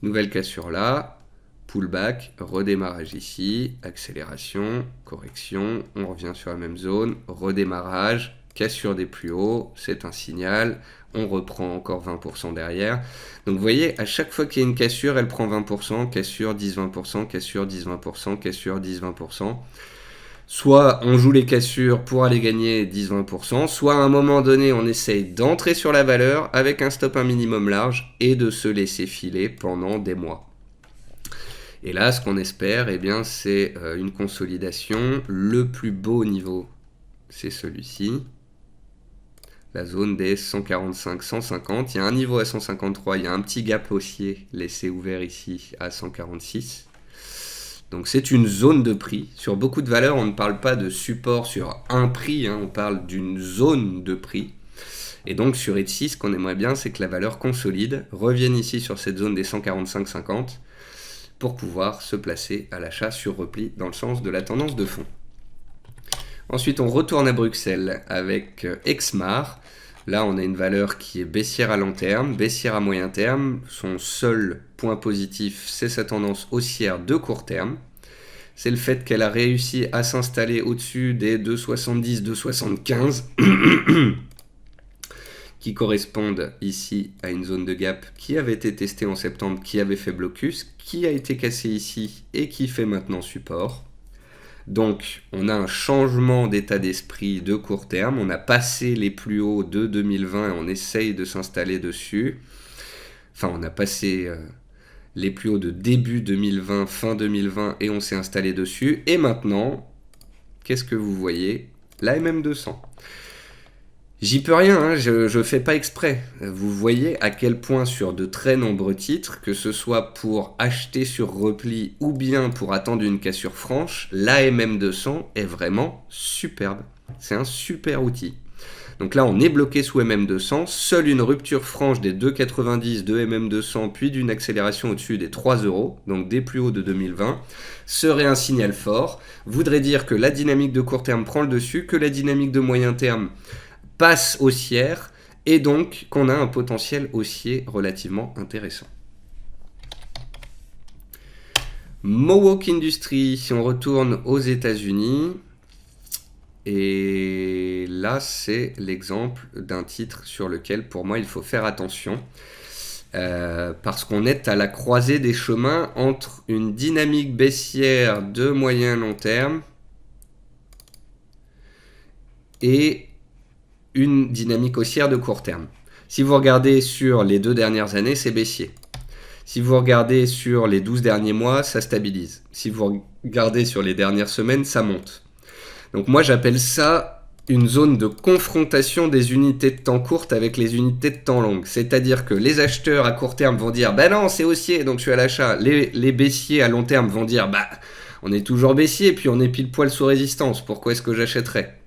nouvelle cassure là, pullback, redémarrage ici, accélération, correction, on revient sur la même zone, redémarrage, cassure des plus hauts, c'est un signal, on reprend encore 20% derrière. Donc vous voyez, à chaque fois qu'il y a une cassure, elle prend 20%, cassure 10-20%, cassure 10-20%, cassure 10-20%. Soit on joue les cassures pour aller gagner 10-20%, soit à un moment donné, on essaye d'entrer sur la valeur avec un stop un minimum large et de se laisser filer pendant des mois. Et là, ce qu'on espère, eh bien, c'est une consolidation. Le plus beau niveau, c'est celui-ci. La zone des 145-150. Il y a un niveau à 153. Il y a un petit gap haussier laissé ouvert ici à 146. Donc c'est une zone de prix. Sur beaucoup de valeurs, on ne parle pas de support sur un prix. On parle d'une zone de prix. Et donc sur Etsy, ce qu'on aimerait bien, c'est que la valeur consolide, revienne ici sur cette zone des 145-50 pour pouvoir se placer à l'achat sur repli dans le sens de la tendance de fond. Ensuite, on retourne à Bruxelles avec Exmar. Là, on a une valeur qui est baissière à long terme, baissière à moyen terme. Son seul point positif, c'est sa tendance haussière de court terme. C'est le fait qu'elle a réussi à s'installer au-dessus des 2,70, 2,75 qui correspondent ici à une zone de gap qui avait été testée en septembre, qui avait fait blocus, qui a été cassée ici et qui fait maintenant support. Donc, on a un changement d'état d'esprit de court terme. On a passé les plus hauts de 2020 et on essaye de s'installer dessus. Enfin, on a passé les plus hauts de début 2020, fin 2020 et on s'est installé dessus. Et maintenant, qu'est-ce que vous voyez? La MM200. J'y peux rien, je fais pas exprès. Vous voyez à quel point sur de très nombreux titres, que ce soit pour acheter sur repli ou bien pour attendre une cassure franche, la MM200 est vraiment superbe. C'est un super outil. Donc là, on est bloqué sous MM200. Seule une rupture franche des 2,90 de MM200, puis d'une accélération au-dessus des 3 €, donc des plus hauts de 2020, serait un signal fort. Voudrait dire que la dynamique de court terme prend le dessus, que la dynamique de moyen terme passe haussière et donc qu'on a un potentiel haussier relativement intéressant. Mohawk Industries, si on retourne aux États-Unis, et là c'est l'exemple d'un titre sur lequel pour moi il faut faire attention parce qu'on est à la croisée des chemins entre une dynamique baissière de moyen long terme et une dynamique haussière de court terme. Si vous regardez sur les 2 dernières années, c'est baissier. Si vous regardez sur les 12 derniers mois, ça stabilise. Si vous regardez sur les dernières semaines, ça monte. Donc moi, j'appelle ça une zone de confrontation des unités de temps courtes avec les unités de temps longues. C'est-à-dire que les acheteurs à court terme vont dire « Bah non, c'est haussier, donc je suis à l'achat ». Les baissiers à long terme vont dire « Bah, on est toujours baissier, puis on est pile poil sous résistance, pourquoi est-ce que j'achèterais ?»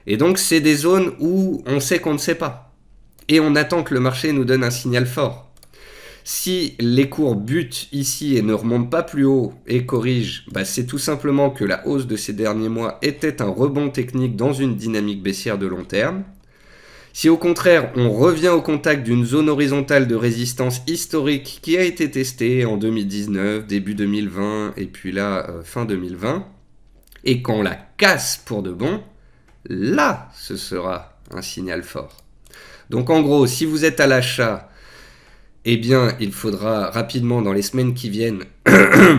Et donc, c'est des zones où on sait qu'on ne sait pas. Et on attend que le marché nous donne un signal fort. Si les cours butent ici et ne remontent pas plus haut et corrigent, bah c'est tout simplement que la hausse de ces derniers mois était un rebond technique dans une dynamique baissière de long terme. Si au contraire on revient au contact d'une zone horizontale de résistance historique qui a été testée en 2019, début 2020 et puis là fin 2020, et qu'on la casse pour de bon, là ce sera un signal fort. Donc en gros, si vous êtes à l'achat, eh bien, il faudra rapidement, dans les semaines qui viennent,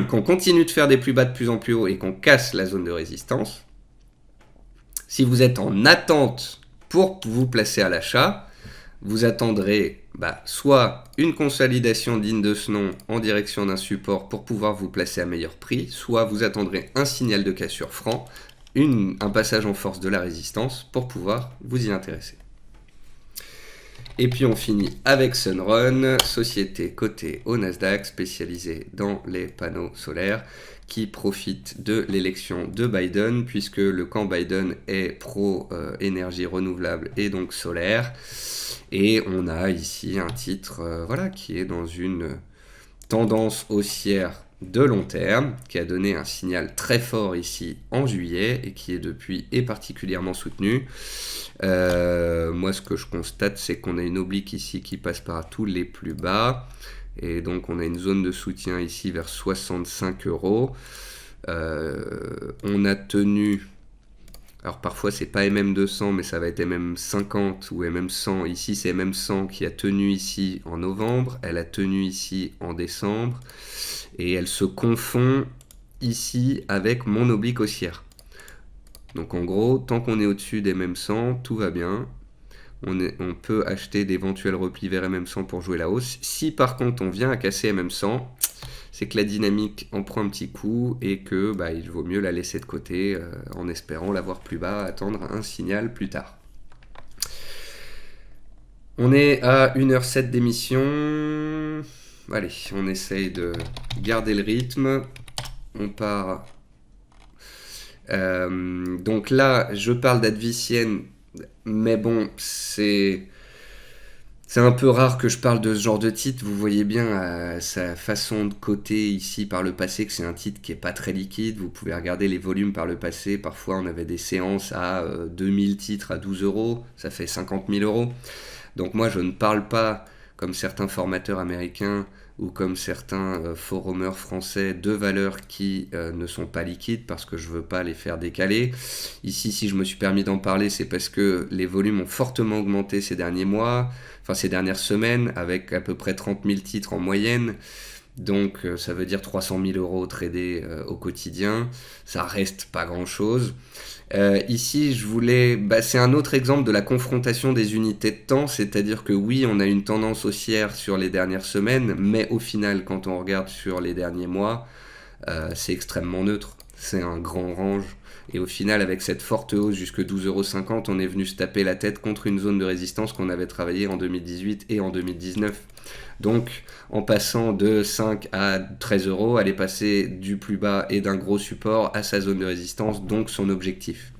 qu'on continue de faire des plus bas de plus en plus haut et qu'on casse la zone de résistance. Si vous êtes en attente pour vous placer à l'achat, vous attendrez soit une consolidation digne de ce nom en direction d'un support pour pouvoir vous placer à meilleur prix, soit vous attendrez un signal de cassure franc, un passage en force de la résistance pour pouvoir vous y intéresser. Et puis on finit avec Sunrun, société cotée au Nasdaq spécialisée dans les panneaux solaires qui profite de l'élection de Biden puisque le camp Biden est pro-énergie renouvelable et donc solaire. Et on a ici un titre qui est dans une tendance haussière de long terme, qui a donné un signal très fort ici en juillet et qui est depuis particulièrement soutenu. Moi ce que je constate c'est qu'on a une oblique ici qui passe par tous les plus bas et donc on a une zone de soutien ici vers 65 €. On a tenu, alors parfois c'est pas MM200 mais ça va être MM50 ou MM100. Ici c'est MM100 qui a tenu ici en novembre, elle a tenu ici en décembre et elle se confond ici avec mon oblique haussière. Donc en gros, tant qu'on est au-dessus des MM100, tout va bien. On peut acheter d'éventuels replis vers MM100 pour jouer la hausse. Si par contre on vient à casser MM100, c'est que la dynamique en prend un petit coup et que il vaut mieux la laisser de côté en espérant la voir plus bas, attendre un signal plus tard. On est à 1h07 d'émission. Allez, on essaye de garder le rythme. On part. Donc là, je parle d'Advicienne, mais bon, c'est un peu rare que je parle de ce genre de titre. Vous voyez bien sa façon de coter ici par le passé que c'est un titre qui est pas très liquide. Vous pouvez regarder les volumes par le passé. Parfois, on avait des séances à 2000 titres à 12 €. Ça fait 50 000 €. Donc moi, je ne parle pas comme certains formateurs américains ou comme certains forumers français de valeurs qui ne sont pas liquides parce que je ne veux pas les faire décaler. Ici, si je me suis permis d'en parler, c'est parce que les volumes ont fortement augmenté ces derniers mois, enfin ces dernières semaines, avec à peu près 30 000 titres en moyenne. Donc ça veut dire 300 000 € tradés au quotidien. Ça reste pas grand-chose. Ici, c'est un autre exemple de la confrontation des unités de temps, c'est-à-dire que oui, on a une tendance haussière sur les dernières semaines, mais au final, quand on regarde sur les derniers mois, c'est extrêmement neutre. C'est un grand range. Et au final, avec cette forte hausse jusque 12,50 €, on est venu se taper la tête contre une zone de résistance qu'on avait travaillée en 2018 et en 2019. Donc, en passant de 5 à 13 €, elle est passée du plus bas et d'un gros support à sa zone de résistance, donc son objectif.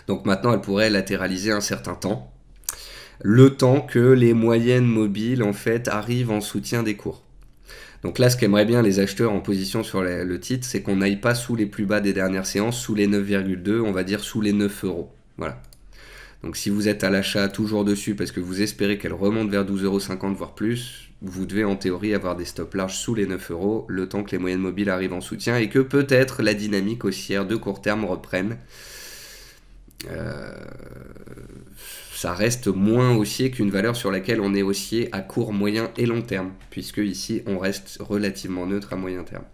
Donc maintenant, elle pourrait latéraliser un certain temps, le temps que les moyennes mobiles, en fait, arrivent en soutien des cours. Donc là, ce qu'aimeraient bien les acheteurs en position sur le titre, c'est qu'on n'aille pas sous les plus bas des dernières séances, sous les 9,2, on va dire sous les 9 €. Voilà. Donc si vous êtes à l'achat toujours dessus parce que vous espérez qu'elle remonte vers 12,50 €, voire plus, vous devez en théorie avoir des stops larges sous les 9 €, le temps que les moyennes mobiles arrivent en soutien et que peut-être la dynamique haussière de court terme reprenne. Ça reste moins haussier qu'une valeur sur laquelle on est haussier à court, moyen et long terme, puisque ici on reste relativement neutre à moyen terme.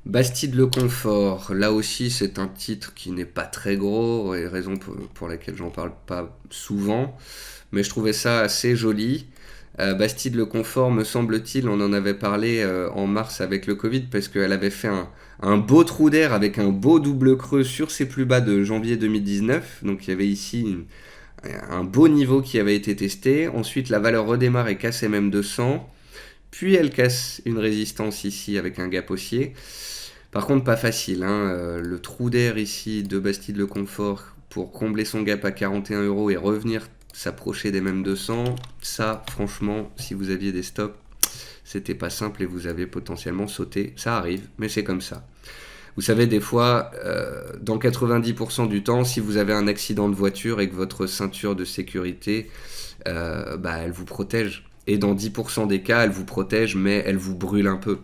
Bastide Le Confort, là aussi c'est un titre qui n'est pas très gros, et raison pour laquelle j'en parle pas souvent, mais je trouvais ça assez joli. Bastide Le Confort, me semble-t-il, on en avait parlé en mars avec le Covid, parce qu'elle avait fait un beau trou d'air avec un beau double creux sur ses plus bas de janvier 2019. Donc il y avait ici un beau niveau qui avait été testé. Ensuite, la valeur redémarre et casse MM200. Puis elle casse une résistance ici avec un gap haussier. Par contre, pas facile, hein. Le trou d'air ici de Bastide Le Confort pour combler son gap à 41 € et revenir s'approcher des mêmes 200, ça, franchement, si vous aviez des stops, c'était pas simple et vous avez potentiellement sauté. Ça arrive, mais c'est comme ça. Vous savez, des fois, dans 90% du temps, si vous avez un accident de voiture et que votre ceinture de sécurité, elle vous protège. Et dans 10% des cas, elle vous protège, mais elle vous brûle un peu.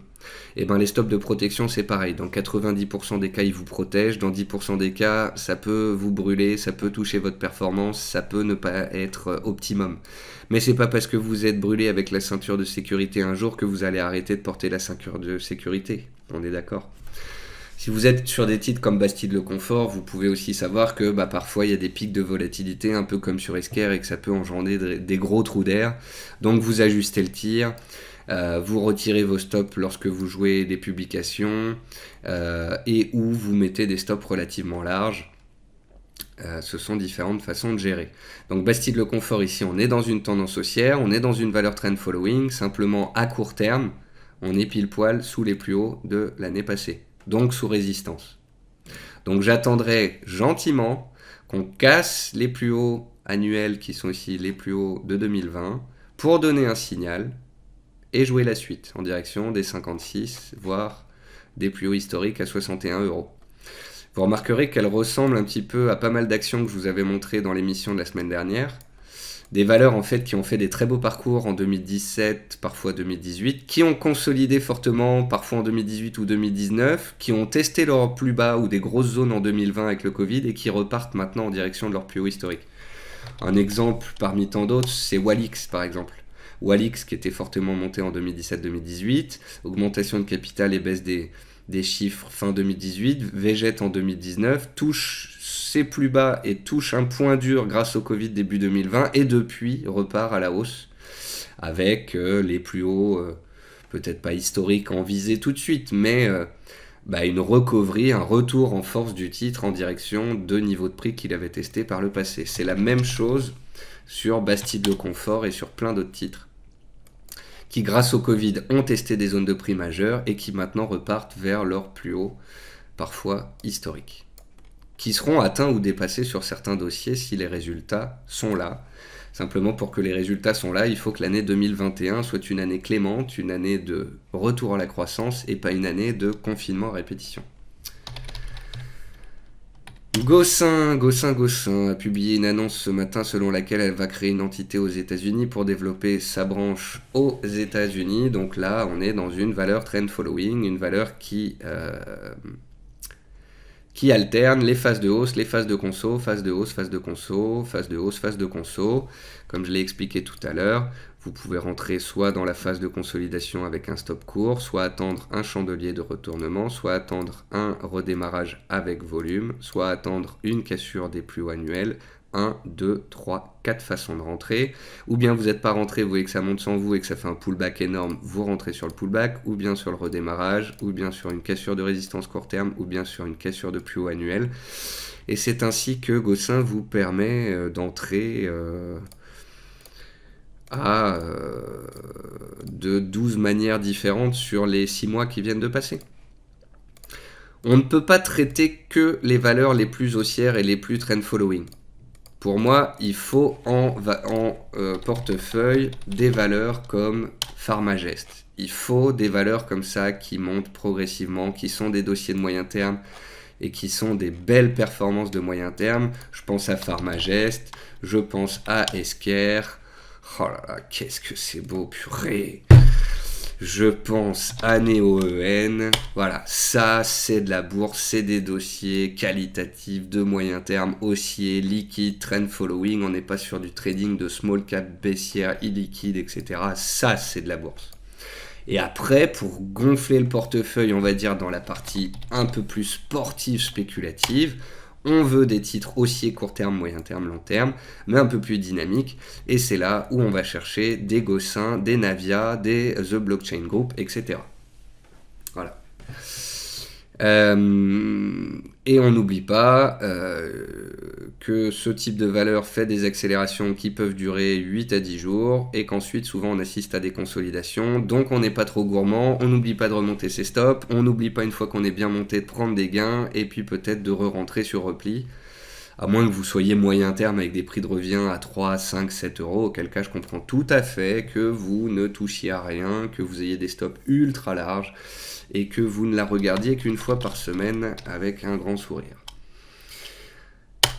Et ben les stops de protection, c'est pareil. Dans 90% des cas, ils vous protègent. Dans 10% des cas, ça peut vous brûler, ça peut toucher votre performance, ça peut ne pas être optimum. Mais c'est pas parce que vous êtes brûlé avec la ceinture de sécurité un jour que vous allez arrêter de porter la ceinture de sécurité. On est d'accord ? Si vous êtes sur des titres comme Bastide Le Confort, vous pouvez aussi savoir que parfois il y a des pics de volatilité, un peu comme sur Esker, et que ça peut engendrer des gros trous d'air. Donc vous ajustez le tir. Vous retirez vos stops lorsque vous jouez des publications et ou vous mettez des stops relativement larges. Ce sont différentes façons de gérer. Donc Bastide Le Confort ici, on est dans une tendance haussière, on est dans une valeur trend following, simplement à court terme, on est pile poil sous les plus hauts de l'année passée, donc sous résistance. Donc j'attendrai gentiment qu'on casse les plus hauts annuels qui sont ici les plus hauts de 2020 pour donner un signal et jouer la suite en direction des 56, voire des plus hauts historiques à 61 €. Vous remarquerez qu'elle ressemble un petit peu à pas mal d'actions que je vous avais montrées dans l'émission de la semaine dernière. Des valeurs en fait qui ont fait des très beaux parcours en 2017, parfois 2018, qui ont consolidé fortement, parfois en 2018 ou 2019, qui ont testé leur plus bas ou des grosses zones en 2020 avec le Covid et qui repartent maintenant en direction de leur plus haut historique. Un exemple parmi tant d'autres, c'est Walix par exemple. Walix qui était fortement monté en 2017-2018, augmentation de capital et baisse des chiffres fin 2018, végète en 2019, touche ses plus bas et touche un point dur grâce au Covid début 2020 et depuis repart à la hausse avec les plus hauts, peut-être pas historiques en visée tout de suite, mais une recovery, un retour en force du titre en direction de niveaux de prix qu'il avait testé par le passé. C'est la même chose sur Bastide Le Confort et sur plein d'autres titres qui, grâce au Covid, ont testé des zones de prix majeures et qui maintenant repartent vers leurs plus hauts, parfois historiques, qui seront atteints ou dépassés sur certains dossiers si les résultats sont là. Simplement, pour que les résultats soient là, il faut que l'année 2021 soit une année clémente, une année de retour à la croissance et pas une année de confinement à répétition. Gossin a publié une annonce ce matin selon laquelle elle va créer une entité aux États-Unis pour développer sa branche aux États-Unis. Donc là, on est dans une valeur trend following, une valeur qui alterne les phases de hausse, les phases de conso, phase de hausse, phase de conso, phase de hausse, phase de conso. Comme je l'ai expliqué tout à l'heure, vous pouvez rentrer soit dans la phase de consolidation avec un stop court, soit attendre un chandelier de retournement, soit attendre un redémarrage avec volume, soit attendre une cassure des plus hauts annuels. 1, 2, 3, 4 façons de rentrer. Ou bien vous n'êtes pas rentré, vous voyez que ça monte sans vous et que ça fait un pullback énorme, vous rentrez sur le pullback, ou bien sur le redémarrage, ou bien sur une cassure de résistance court terme, ou bien sur une cassure de plus haut annuel. Et c'est ainsi que Gossin vous permet d'entrer de 12 manières différentes sur les 6 mois qui viennent de passer. On ne peut pas traiter que les valeurs les plus haussières et les plus trend following. Pour moi, il faut en portefeuille des valeurs comme Pharmagest. Il faut des valeurs comme ça qui montent progressivement, qui sont des dossiers de moyen terme et qui sont des belles performances de moyen terme. Je pense à Pharmagest, je pense à Esker. Oh là là, qu'est-ce que c'est beau, purée! Je pense à NeoEN. Voilà, ça c'est de la bourse, c'est des dossiers qualitatifs de moyen terme, haussiers, liquides, trend following. On n'est pas sur du trading de small cap baissière, illiquide, etc. Ça c'est de la bourse. Et après, pour gonfler le portefeuille, on va dire dans la partie un peu plus sportive, spéculative, On veut des titres haussiers court terme, moyen terme, long terme, mais un peu plus dynamiques. Et c'est là où on va chercher des Gossin, des Navia, des The Blockchain Group, etc. Voilà. Et on n'oublie pas que ce type de valeur fait des accélérations qui peuvent durer 8 à 10 jours et qu'ensuite souvent on assiste à des consolidations, donc on n'est pas trop gourmand, on n'oublie pas de remonter ses stops, on n'oublie pas une fois qu'on est bien monté de prendre des gains et puis peut-être de re-rentrer sur repli, à moins que vous soyez moyen terme avec des prix de revient à 3, 5, 7 euros, auquel cas je comprends tout à fait que vous ne touchiez à rien, que vous ayez des stops ultra larges et que vous ne la regardiez qu'une fois par semaine avec un grand sourire.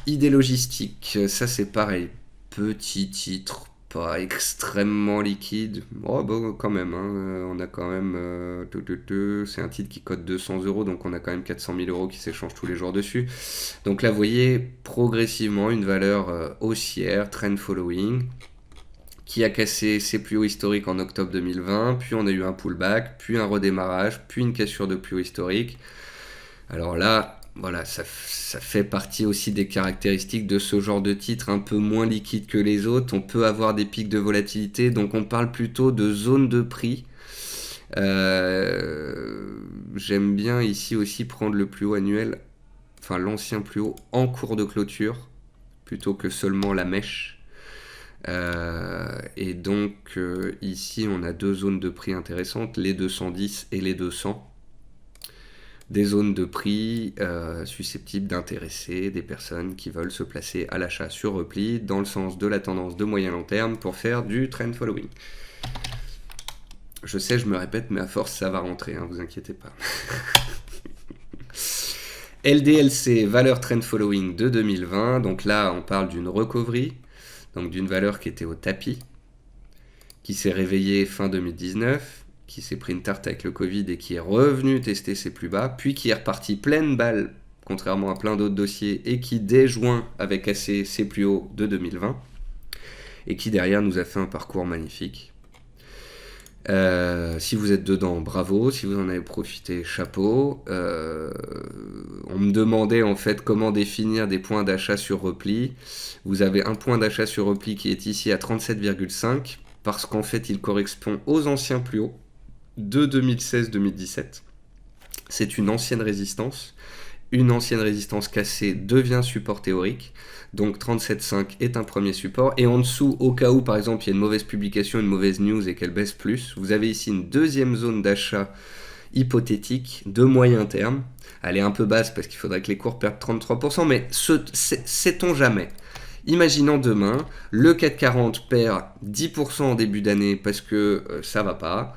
Idée logistique, ça c'est pareil, petit titre, pas extrêmement liquide, oh bon quand même, hein. On a quand même, c'est un titre qui cote 200 euros, donc on a quand même 400 000 euros qui s'échangent tous les jours dessus. Donc là vous voyez progressivement une valeur haussière, trend following, qui a cassé ses plus hauts historiques en octobre 2020, puis on a eu un pullback, puis un redémarrage, puis une cassure de plus haut historique. Alors là, voilà, ça fait partie aussi des caractéristiques de ce genre de titre un peu moins liquide que les autres. On peut avoir des pics de volatilité, donc on parle plutôt de zone de prix. J'aime bien ici aussi prendre le plus haut annuel, enfin l'ancien plus haut en cours de clôture, plutôt que seulement la mèche. Et donc ici on a deux zones de prix intéressantes, les 210 et les 200. Des zones de prix susceptibles d'intéresser des personnes qui veulent se placer à l'achat sur repli dans le sens de la tendance de moyen long terme pour faire du trend following. Je sais, je me répète, mais à force ça va rentrer, hein, vous inquiétez pas. LDLC, valeur trend following de 2020, donc là on parle d'une recovery, donc d'une valeur qui était au tapis, qui s'est réveillée fin 2019, qui s'est pris une tarte avec le Covid et qui est revenu tester ses plus bas, puis qui est reparti pleine balle, contrairement à plein d'autres dossiers, et qui dès juin avait cassé ses plus hauts de 2020, et qui derrière nous a fait un parcours magnifique. Si vous êtes dedans, bravo. Si vous en avez profité, chapeau. On me demandait en fait comment définir des points d'achat sur repli. Vous avez un point d'achat sur repli qui est ici à 37,5 parce qu'en fait il correspond aux anciens plus hauts de 2016-2017. C'est une ancienne résistance. Une ancienne résistance cassée devient support théorique. Donc 37,5 est un premier support. Et en dessous, au cas où par exemple il y a une mauvaise publication, une mauvaise news et qu'elle baisse plus, vous avez ici une deuxième zone d'achat hypothétique de moyen terme. Elle est un peu basse parce qu'il faudrait que les cours perdent 33%, mais sait-on jamais. Imaginons demain, le CAC 40 perd 10% en début d'année parce que ça va pas.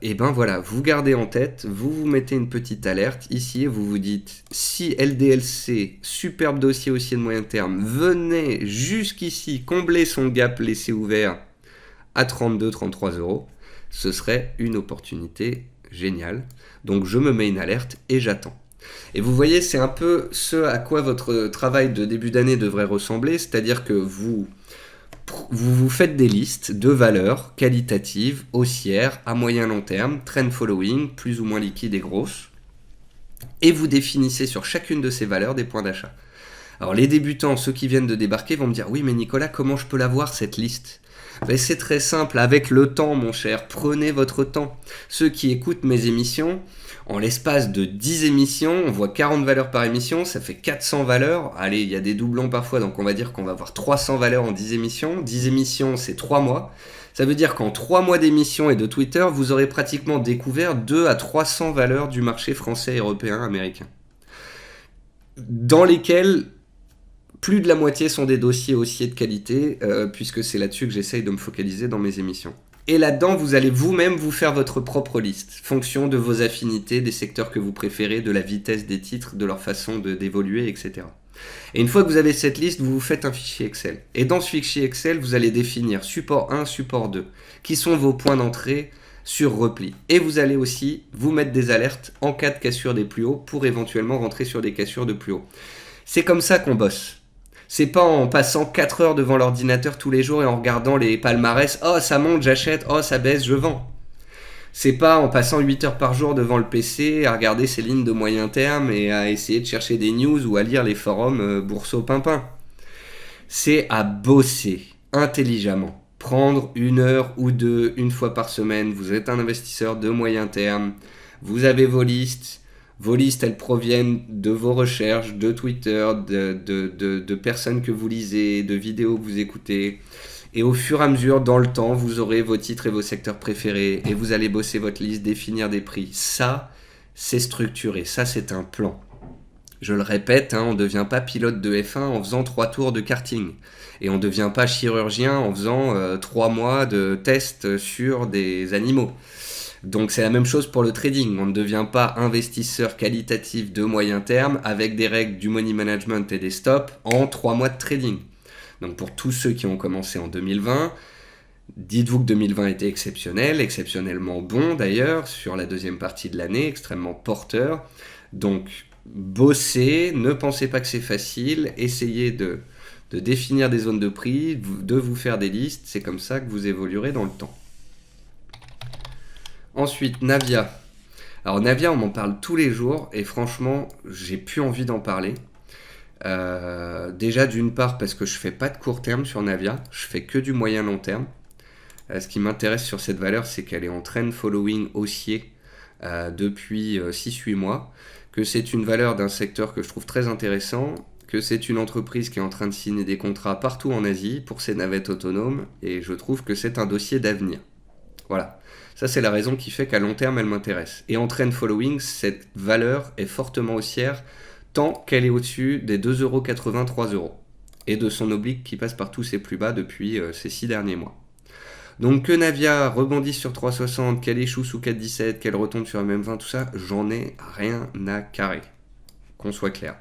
Et ben voilà, vous gardez en tête, vous mettez une petite alerte ici et vous vous dites si LDLC, superbe dossier haussier de moyen terme, venait jusqu'ici combler son gap laissé ouvert à 32-33 euros, ce serait une opportunité géniale. Donc je me mets une alerte et j'attends. Et vous voyez, c'est un peu ce à quoi votre travail de début d'année devrait ressembler, c'est-à-dire que vous faites des listes de valeurs qualitatives, haussières, à moyen long terme, trend following, plus ou moins liquides et grosses, et vous définissez sur chacune de ces valeurs des points d'achat. Alors les débutants, ceux qui viennent de débarquer, vont me dire « Oui, mais Nicolas, comment je peux la voir cette liste ?» Ben, c'est très simple, avec le temps, mon cher, prenez votre temps. Ceux qui écoutent mes émissions, en l'espace de 10 émissions, on voit 40 valeurs par émission, ça fait 400 valeurs. Allez, il y a des doublons parfois, donc on va dire qu'on va avoir 300 valeurs en 10 émissions. 10 émissions, c'est 3 mois. Ça veut dire qu'en 3 mois d'émissions et de Twitter, vous aurez pratiquement découvert 2 à 300 valeurs du marché français, européen, américain. Dans lesquelles plus de la moitié sont des dossiers haussiers de qualité, puisque c'est là-dessus que j'essaye de me focaliser dans mes émissions. Et là-dedans, vous allez vous-même vous faire votre propre liste, fonction de vos affinités, des secteurs que vous préférez, de la vitesse des titres, de leur façon d'évoluer, etc. Et une fois que vous avez cette liste, vous vous faites un fichier Excel. Et dans ce fichier Excel, vous allez définir support 1, support 2, qui sont vos points d'entrée sur repli. Et vous allez aussi vous mettre des alertes en cas de cassure des plus hauts pour éventuellement rentrer sur des cassures de plus haut. C'est comme ça qu'on bosse. C'est pas en passant 4 heures devant l'ordinateur tous les jours et en regardant les palmarès. Oh, ça monte, j'achète. Oh, ça baisse, je vends. C'est pas en passant 8 heures par jour devant le PC à regarder ces lignes de moyen terme et à essayer de chercher des news ou à lire les forums bourseau-pimpin. C'est à bosser intelligemment. Prendre 1 heure ou 2, une fois par semaine. Vous êtes un investisseur de moyen terme. Vous avez vos listes. Vos listes, elles proviennent de vos recherches, de Twitter, de personnes que vous lisez, de vidéos que vous écoutez. Et au fur et à mesure, dans le temps, vous aurez vos titres et vos secteurs préférés. Et vous allez bosser votre liste, définir des prix. Ça, c'est structuré. Ça, c'est un plan. Je le répète, on ne devient pas pilote de F1 en faisant 3 tours de karting. Et on ne devient pas chirurgien en faisant 3 mois de tests sur des animaux. Donc c'est la même chose pour le trading. On ne devient pas investisseur qualitatif de moyen terme avec des règles du money management et des stops en 3 mois de trading. Donc pour tous ceux qui ont commencé en 2020, dites-vous que 2020 était exceptionnel, exceptionnellement bon d'ailleurs, sur la deuxième partie de l'année, extrêmement porteur. Donc bossez, ne pensez pas que c'est facile, essayez de définir des zones de prix, de vous faire des listes, c'est comme ça que vous évoluerez dans le temps. Ensuite, Navia. Alors Navia, on m'en parle tous les jours et franchement, j'ai plus envie d'en parler. Déjà d'une part parce que je fais pas de court terme sur Navia, je fais que du moyen long terme. Ce qui m'intéresse sur cette valeur, c'est qu'elle est en trend following haussier depuis 6-8 mois, que c'est une valeur d'un secteur que je trouve très intéressant, que c'est une entreprise qui est en train de signer des contrats partout en Asie pour ses navettes autonomes, et je trouve que c'est un dossier d'avenir. Voilà. Ça, c'est la raison qui fait qu'à long terme, elle m'intéresse. Et en trend following, cette valeur est fortement haussière tant qu'elle est au-dessus des 2,80€, 3€. Et de son oblique qui passe par tous ses plus bas depuis ces 6 derniers mois. Donc que Navia rebondisse sur 3,60, qu'elle échoue sous 4,17, qu'elle retombe sur MM20, tout ça, j'en ai rien à carrer. Qu'on soit clair.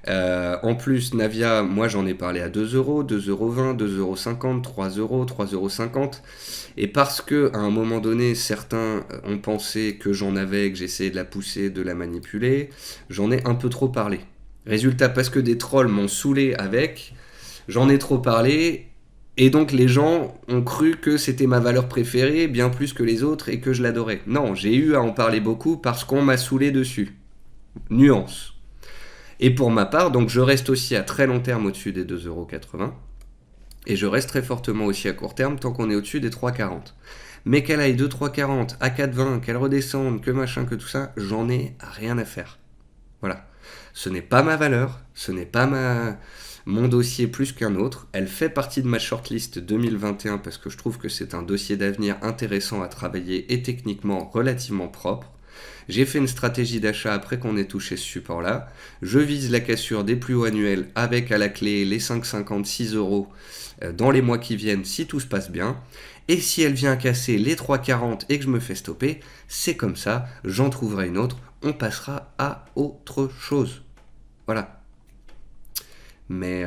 En plus, Navia, moi j'en ai parlé à 2€, 2,20€, 2,50€, 3€, 3,50€. Et parce que à un moment donné, certains ont pensé que j'en avais, que j'essayais de la pousser, de la manipuler, j'en ai un peu trop parlé. Résultat, parce que des trolls m'ont saoulé avec, j'en ai trop parlé, et donc les gens ont cru que c'était ma valeur préférée, bien plus que les autres, et que je l'adorais. Non, j'ai eu à en parler beaucoup parce qu'on m'a saoulé dessus. Nuance. Et pour ma part, donc je reste aussi à très long terme au-dessus des 2,80€. Et je reste très fortement aussi à court terme tant qu'on est au-dessus des 3,40. Mais qu'elle aille de 3,40 à 4,20, qu'elle redescende, que machin, que tout ça, j'en ai rien à faire. Voilà. Ce n'est pas ma valeur, ce n'est pas mon dossier plus qu'un autre. Elle fait partie de ma shortlist 2021 parce que je trouve que c'est un dossier d'avenir intéressant à travailler et techniquement relativement propre. J'ai fait une stratégie d'achat après qu'on ait touché ce support-là. Je vise la cassure des plus hauts annuels avec à la clé les 5,50, 6€ dans les mois qui viennent si tout se passe bien. Et si elle vient casser les 3,40 et que je me fais stopper, c'est comme ça, j'en trouverai une autre, on passera à autre chose. Voilà. Mais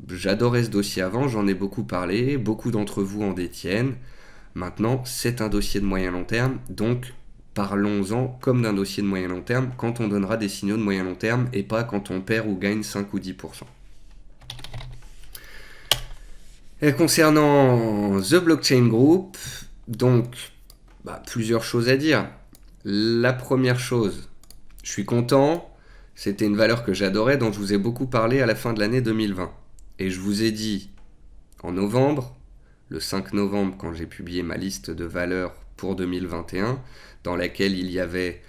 j'adorais ce dossier avant, j'en ai beaucoup parlé, beaucoup d'entre vous en détiennent. Maintenant, c'est un dossier de moyen long terme, donc parlons-en comme d'un dossier de moyen long terme quand on donnera des signaux de moyen long terme et pas quand on perd ou gagne 5 ou 10%. Et concernant The Blockchain Group, donc plusieurs choses à dire. La première chose, je suis content, c'était une valeur que j'adorais dont je vous ai beaucoup parlé à la fin de l'année 2020. Et je vous ai dit en novembre, le 5 novembre quand j'ai publié ma liste de valeurs pour 2021, dans laquelle il y avait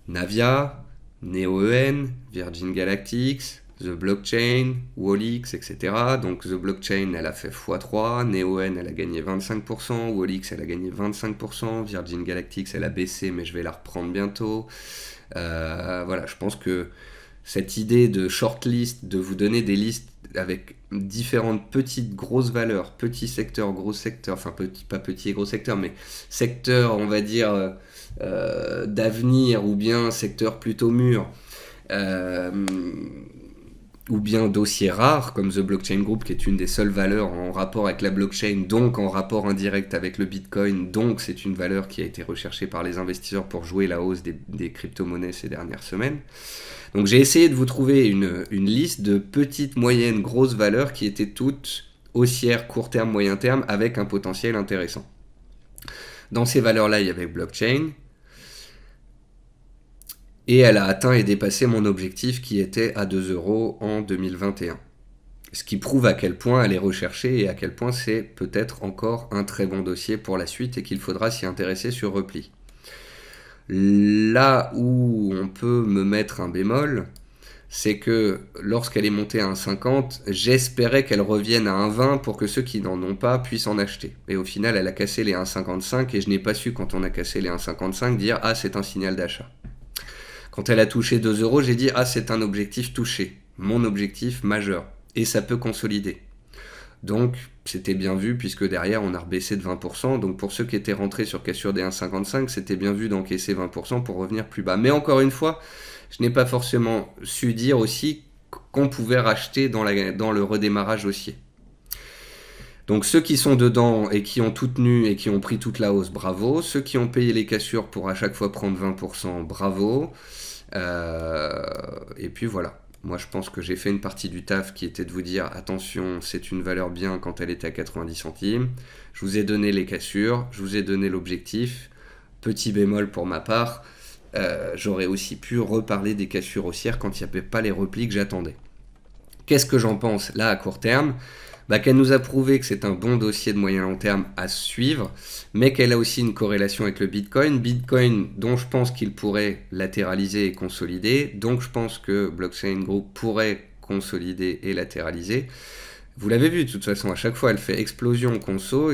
Navia, NeoEN, Virgin Galactic, The Blockchain, Wallix, etc. Donc The Blockchain, elle a fait x3, NeoEN, elle a gagné 25%, Wallix, elle a gagné 25%, Virgin Galactic, elle a baissé, mais je vais la reprendre bientôt. Voilà, je pense que cette idée de shortlist, de vous donner des listes avec différentes petites grosses valeurs, petits secteurs, gros secteurs, enfin pas petits et gros secteurs, mais secteurs, on va dire, d'avenir, ou bien secteurs plutôt mûrs, ou bien dossiers rares, comme The Blockchain Group, qui est une des seules valeurs en rapport avec la blockchain, donc en rapport indirect avec le Bitcoin, donc c'est une valeur qui a été recherchée par les investisseurs pour jouer la hausse des crypto-monnaies ces dernières semaines. Donc j'ai essayé de vous trouver une liste de petites, moyennes, grosses valeurs qui étaient toutes haussières, court terme, moyen terme, avec un potentiel intéressant. Dans ces valeurs-là, il y avait blockchain. Et elle a atteint et dépassé mon objectif qui était à 2 euros en 2021. Ce qui prouve à quel point elle est recherchée et à quel point c'est peut-être encore un très bon dossier pour la suite et qu'il faudra s'y intéresser sur repli. Là où on peut me mettre un bémol, c'est que lorsqu'elle est montée à 1,50, j'espérais qu'elle revienne à 1,20 pour que ceux qui n'en ont pas puissent en acheter. Et au final, elle a cassé les 1,55 et je n'ai pas su, quand on a cassé les 1,55, dire « Ah, c'est un signal d'achat ». Quand elle a touché 2 euros, j'ai dit « Ah, c'est un objectif touché, mon objectif majeur, et ça peut consolider ». Donc, c'était bien vu puisque derrière, on a rebaissé de 20%. Donc, pour ceux qui étaient rentrés sur cassure des 1,55, c'était bien vu d'encaisser 20% pour revenir plus bas. Mais encore une fois, je n'ai pas forcément su dire aussi qu'on pouvait racheter dans le redémarrage haussier. Donc ceux qui sont dedans et qui ont tout tenu et qui ont pris toute la hausse, bravo. Ceux qui ont payé les cassures pour à chaque fois prendre 20%, bravo. Et puis voilà. Moi je pense que j'ai fait une partie du taf qui était de vous dire attention, c'est une valeur bien quand elle était à 90 centimes. Je vous ai donné les cassures, je vous ai donné l'objectif. Petit bémol pour ma part, j'aurais aussi pu reparler des cassures haussières quand il n'y avait pas les replis que j'attendais. Qu'est-ce que j'en pense là à court terme ? Qu'elle nous a prouvé que c'est un bon dossier de moyen long terme à suivre, mais qu'elle a aussi une corrélation avec le Bitcoin. Bitcoin dont je pense qu'il pourrait latéraliser et consolider, donc je pense que Blockchain Group pourrait consolider et latéraliser. Vous l'avez vu de toute façon, à chaque fois elle fait explosion conso,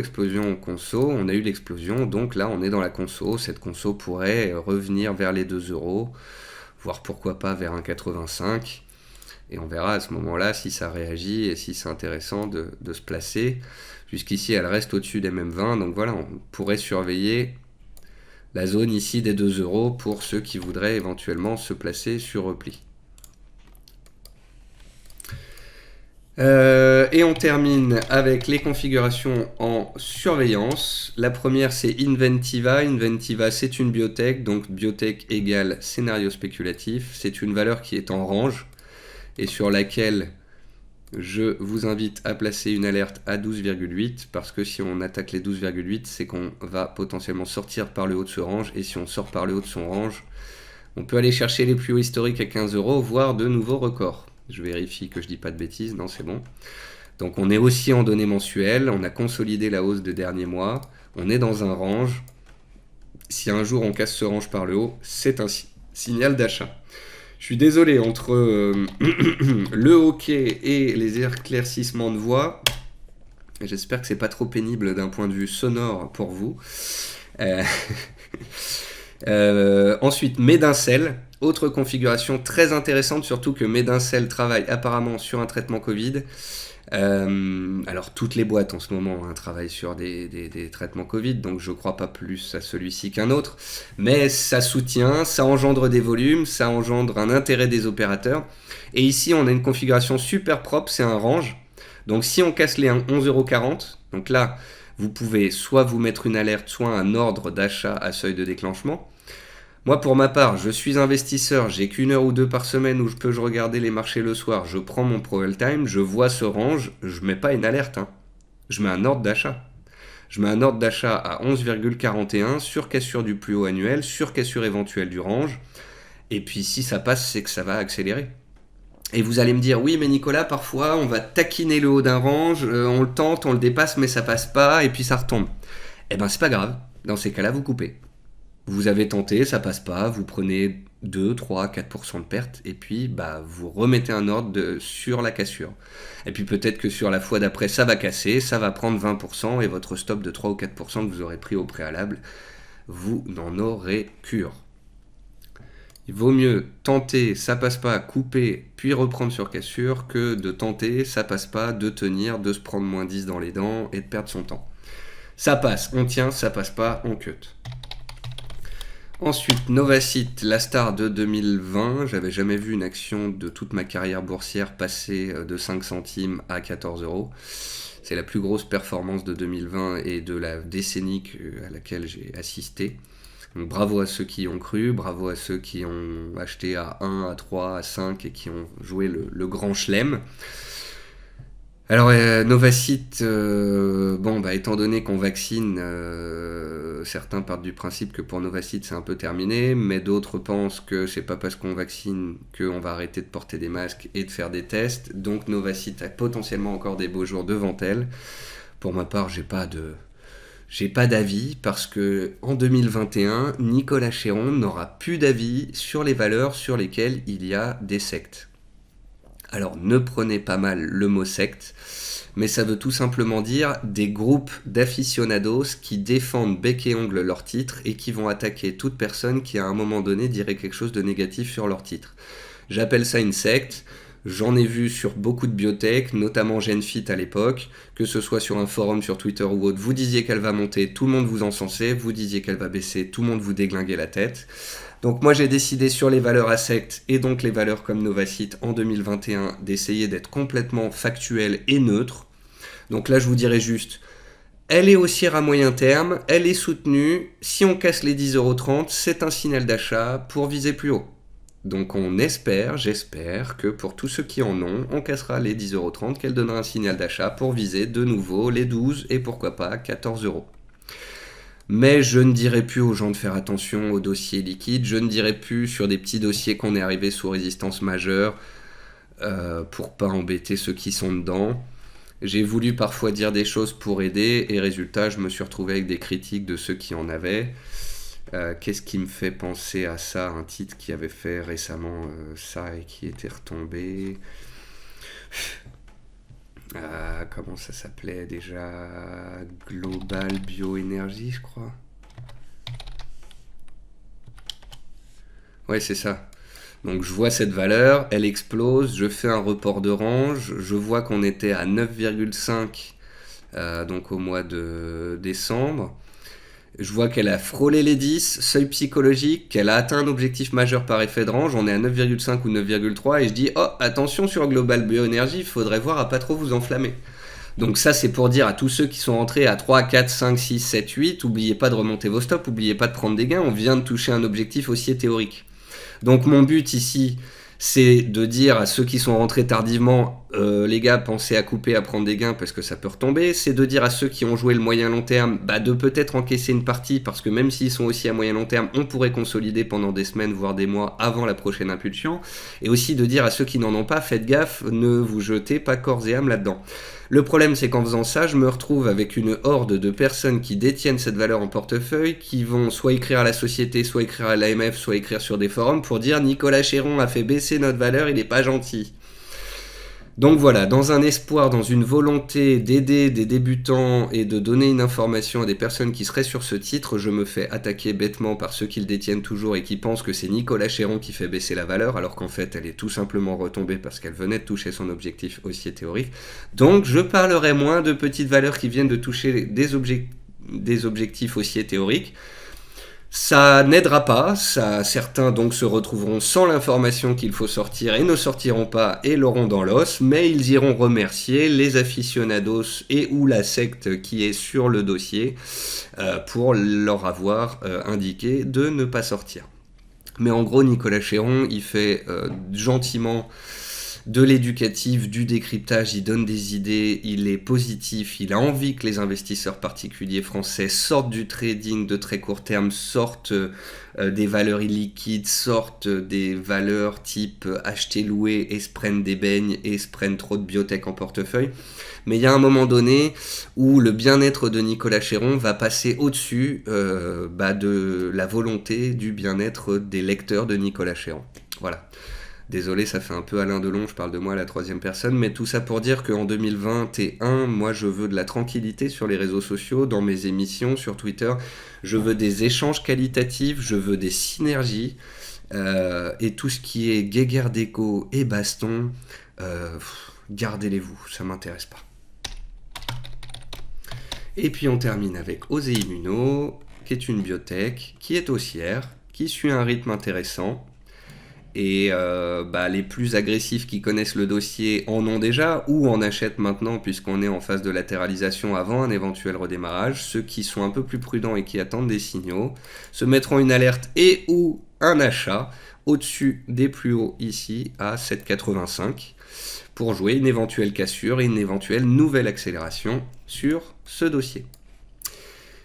on a eu l'explosion, donc là on est dans la conso, cette conso pourrait revenir vers les 2 euros, voire pourquoi pas vers 1,85. Et on verra à ce moment-là si ça réagit et si c'est intéressant de se placer. Jusqu'ici, elle reste au-dessus des mêmes 20. Donc voilà, on pourrait surveiller la zone ici des 2 euros pour ceux qui voudraient éventuellement se placer sur repli. Et on termine avec les configurations en surveillance. La première, c'est Inventiva. Inventiva, c'est une biotech. Donc biotech égale scénario spéculatif. C'est une valeur qui est en range et sur laquelle je vous invite à placer une alerte à 12,8 parce que si on attaque les 12,8, c'est qu'on va potentiellement sortir par le haut de ce range, et si on sort par le haut de son range, on peut aller chercher les plus hauts historiques à 15 euros, voire de nouveaux records. Je vérifie que je dis pas de bêtises, non c'est bon. Donc on est aussi en données mensuelles, on a consolidé la hausse des derniers mois, on est dans un range. Si un jour on casse ce range par le haut, c'est un signal d'achat. Je suis désolé, entre le hockey et les éclaircissements de voix, j'espère que c'est pas trop pénible d'un point de vue sonore pour vous. Ensuite, Medincell, autre configuration très intéressante, surtout que Medincell travaille apparemment sur un traitement Covid. Alors toutes les boîtes en ce moment travaillent sur des traitements Covid, donc je crois pas plus à celui-ci qu'un autre, mais ça soutient, ça engendre des volumes, ça engendre un intérêt des opérateurs, et ici on a une configuration super propre, c'est un range, donc si on casse les 11,40 €, donc là vous pouvez soit vous mettre une alerte, soit un ordre d'achat à seuil de déclenchement. Moi, pour ma part, je suis investisseur, j'ai qu'une heure ou deux par semaine où je peux regarder les marchés le soir, je prends mon Pro Time, je vois ce range, je mets pas une alerte, je mets un ordre d'achat. Je mets un ordre d'achat à 11,41 sur cassure du plus haut annuel, sur cassure éventuelle du range, et puis si ça passe, c'est que ça va accélérer. Et vous allez me dire, oui mais Nicolas, parfois on va taquiner le haut d'un range, on le tente, on le dépasse, mais ça passe pas, et puis ça retombe. Eh ben c'est pas grave, dans ces cas-là, vous coupez. Vous avez tenté, ça passe pas, vous prenez 2, 3, 4% de perte, et puis vous remettez un ordre sur la cassure. Et puis peut-être que sur la fois d'après, ça va casser, ça va prendre 20%, et votre stop de 3 ou 4% que vous aurez pris au préalable, vous n'en aurez cure. Il vaut mieux tenter, ça passe pas, couper, puis reprendre sur cassure, que de tenter, ça passe pas, de tenir, de se prendre moins 10 dans les dents, et de perdre son temps. Ça passe, on tient, ça passe pas, on cut. Ensuite, Novacite, la star de 2020. J'avais jamais vu une action de toute ma carrière boursière passer de 5 centimes à 14 €. C'est la plus grosse performance de 2020 et de la décennie à laquelle j'ai assisté. Donc bravo à ceux qui ont cru, bravo à ceux qui ont acheté à 1, à 3, à 5 et qui ont joué le grand chelem. Alors, Novacite, étant donné qu'on vaccine, certains partent du principe que pour Novacite c'est un peu terminé, mais d'autres pensent que c'est pas parce qu'on vaccine qu'on va arrêter de porter des masques et de faire des tests. Donc Novacite a potentiellement encore des beaux jours devant elle. Pour ma part, j'ai pas d'avis parce que en 2021, Nicolas Chéron n'aura plus d'avis sur les valeurs sur lesquelles il y a des sectes. Alors ne prenez pas mal le mot secte, mais ça veut tout simplement dire des groupes d'aficionados qui défendent bec et ongle leur titre et qui vont attaquer toute personne qui à un moment donné dirait quelque chose de négatif sur leur titre. J'appelle ça une secte. J'en ai vu sur beaucoup de biotech, notamment GenFit à l'époque, que ce soit sur un forum, sur Twitter ou autre. Vous disiez qu'elle va monter, tout le monde vous encensait. Vous disiez qu'elle va baisser, tout le monde vous déglinguait la tête. Donc moi j'ai décidé sur les valeurs à secte et donc les valeurs comme Novacite en 2021 d'essayer d'être complètement factuel et neutre. Donc là je vous dirais juste, elle est haussière à moyen terme, elle est soutenue, si on casse les 10,30 €, c'est un signal d'achat pour viser plus haut. Donc on espère, j'espère que pour tous ceux qui en ont, on cassera les 10,30 €, qu'elle donnera un signal d'achat pour viser de nouveau les 12 et pourquoi pas 14 €. Mais je ne dirai plus aux gens de faire attention aux dossiers liquides, je ne dirai plus sur des petits dossiers qu'on est arrivé sous résistance majeure pour pas embêter ceux qui sont dedans. J'ai voulu parfois dire des choses pour aider et résultat je me suis retrouvé avec des critiques de ceux qui en avaient. Qu'est-ce qui me fait penser à ça? Un titre qui avait fait récemment ça et qui était retombé. Comment ça s'appelait déjà? Global Bioénergie, je crois. Ouais, c'est ça. Donc je vois cette valeur, elle explose, je fais un report de range, je vois qu'on était à 9,5 donc au mois de décembre. Je vois qu'elle a frôlé les 10, seuil psychologique, qu'elle a atteint un objectif majeur par effet de range, on est à 9,5 ou 9,3 et je dis oh attention sur Global Bioénergie, il faudrait voir à pas trop vous enflammer. Donc ça c'est pour dire à tous ceux qui sont rentrés à 3, 4, 5, 6, 7, 8, oubliez pas de remonter vos stops, oubliez pas de prendre des gains, on vient de toucher un objectif haussier théorique. Donc mon but ici, c'est de dire à ceux qui sont rentrés tardivement, les gars, pensez à couper, à prendre des gains parce que ça peut retomber. C'est de dire à ceux qui ont joué le moyen long terme, de peut-être encaisser une partie parce que même s'ils sont aussi à moyen long terme, on pourrait consolider pendant des semaines, voire des mois avant la prochaine impulsion. Et aussi de dire à ceux qui n'en ont pas, faites gaffe, ne vous jetez pas corps et âme là-dedans. Le problème, c'est qu'en faisant ça, je me retrouve avec une horde de personnes qui détiennent cette valeur en portefeuille, qui vont soit écrire à la société, soit écrire à l'AMF, soit écrire sur des forums pour dire Nicolas Chéron a fait baisser notre valeur, il n'est pas gentil. Donc voilà, dans un espoir, dans une volonté d'aider des débutants et de donner une information à des personnes qui seraient sur ce titre, je me fais attaquer bêtement par ceux qui le détiennent toujours et qui pensent que c'est Nicolas Chéron qui fait baisser la valeur, alors qu'en fait elle est tout simplement retombée parce qu'elle venait de toucher son objectif haussier théorique. Donc je parlerai moins de petites valeurs qui viennent de toucher des objectifs haussiers théoriques. Ça n'aidera pas, certains donc se retrouveront sans l'information qu'il faut sortir et ne sortiront pas et l'auront dans l'os, mais ils iront remercier les aficionados et ou la secte qui est sur le dossier pour leur avoir indiqué de ne pas sortir. Mais en gros, Nicolas Chéron, il fait gentiment de l'éducatif, du décryptage, il donne des idées, il est positif, il a envie que les investisseurs particuliers français sortent du trading de très court terme, sortent des valeurs illiquides, sortent des valeurs type acheter, louer et se prennent des beignes et se prennent trop de biotech en portefeuille. Mais il y a un moment donné où le bien-être de Nicolas Chéron va passer au-dessus de la volonté du bien-être des lecteurs de Nicolas Chéron. Voilà. Désolé, ça fait un peu Alain Delon, je parle de moi à la troisième personne, mais tout ça pour dire qu'en 2021, moi je veux de la tranquillité sur les réseaux sociaux, dans mes émissions, sur Twitter, je veux des échanges qualitatifs, je veux des synergies, et tout ce qui est guéguerre d'écho et baston, gardez-les-vous, ça m'intéresse pas. Et puis on termine avec Osé Immuno, qui est une biotech, qui est haussière, qui suit un rythme intéressant. Et les plus agressifs qui connaissent le dossier en ont déjà ou en achètent maintenant puisqu'on est en phase de latéralisation avant un éventuel redémarrage. Ceux qui sont un peu plus prudents et qui attendent des signaux se mettront une alerte et ou un achat au-dessus des plus hauts ici à 7,85 pour jouer une éventuelle cassure et une éventuelle nouvelle accélération sur ce dossier.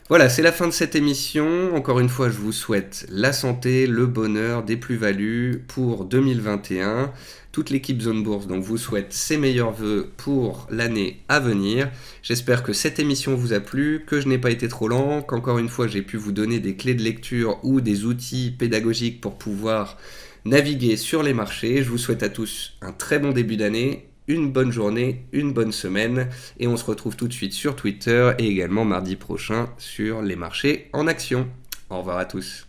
Voilà, c'est la fin de cette émission. Encore une fois, je vous souhaite la santé, le bonheur, des plus-values pour 2021. Toute l'équipe Zone Bourse donc vous souhaite ses meilleurs vœux pour l'année à venir. J'espère que cette émission vous a plu, que je n'ai pas été trop lent, qu'encore une fois j'ai pu vous donner des clés de lecture ou des outils pédagogiques pour pouvoir naviguer sur les marchés. Je vous souhaite à tous un très bon début d'année. Une bonne journée, une bonne semaine et on se retrouve tout de suite sur Twitter et également mardi prochain sur les marchés en action. Au revoir à tous.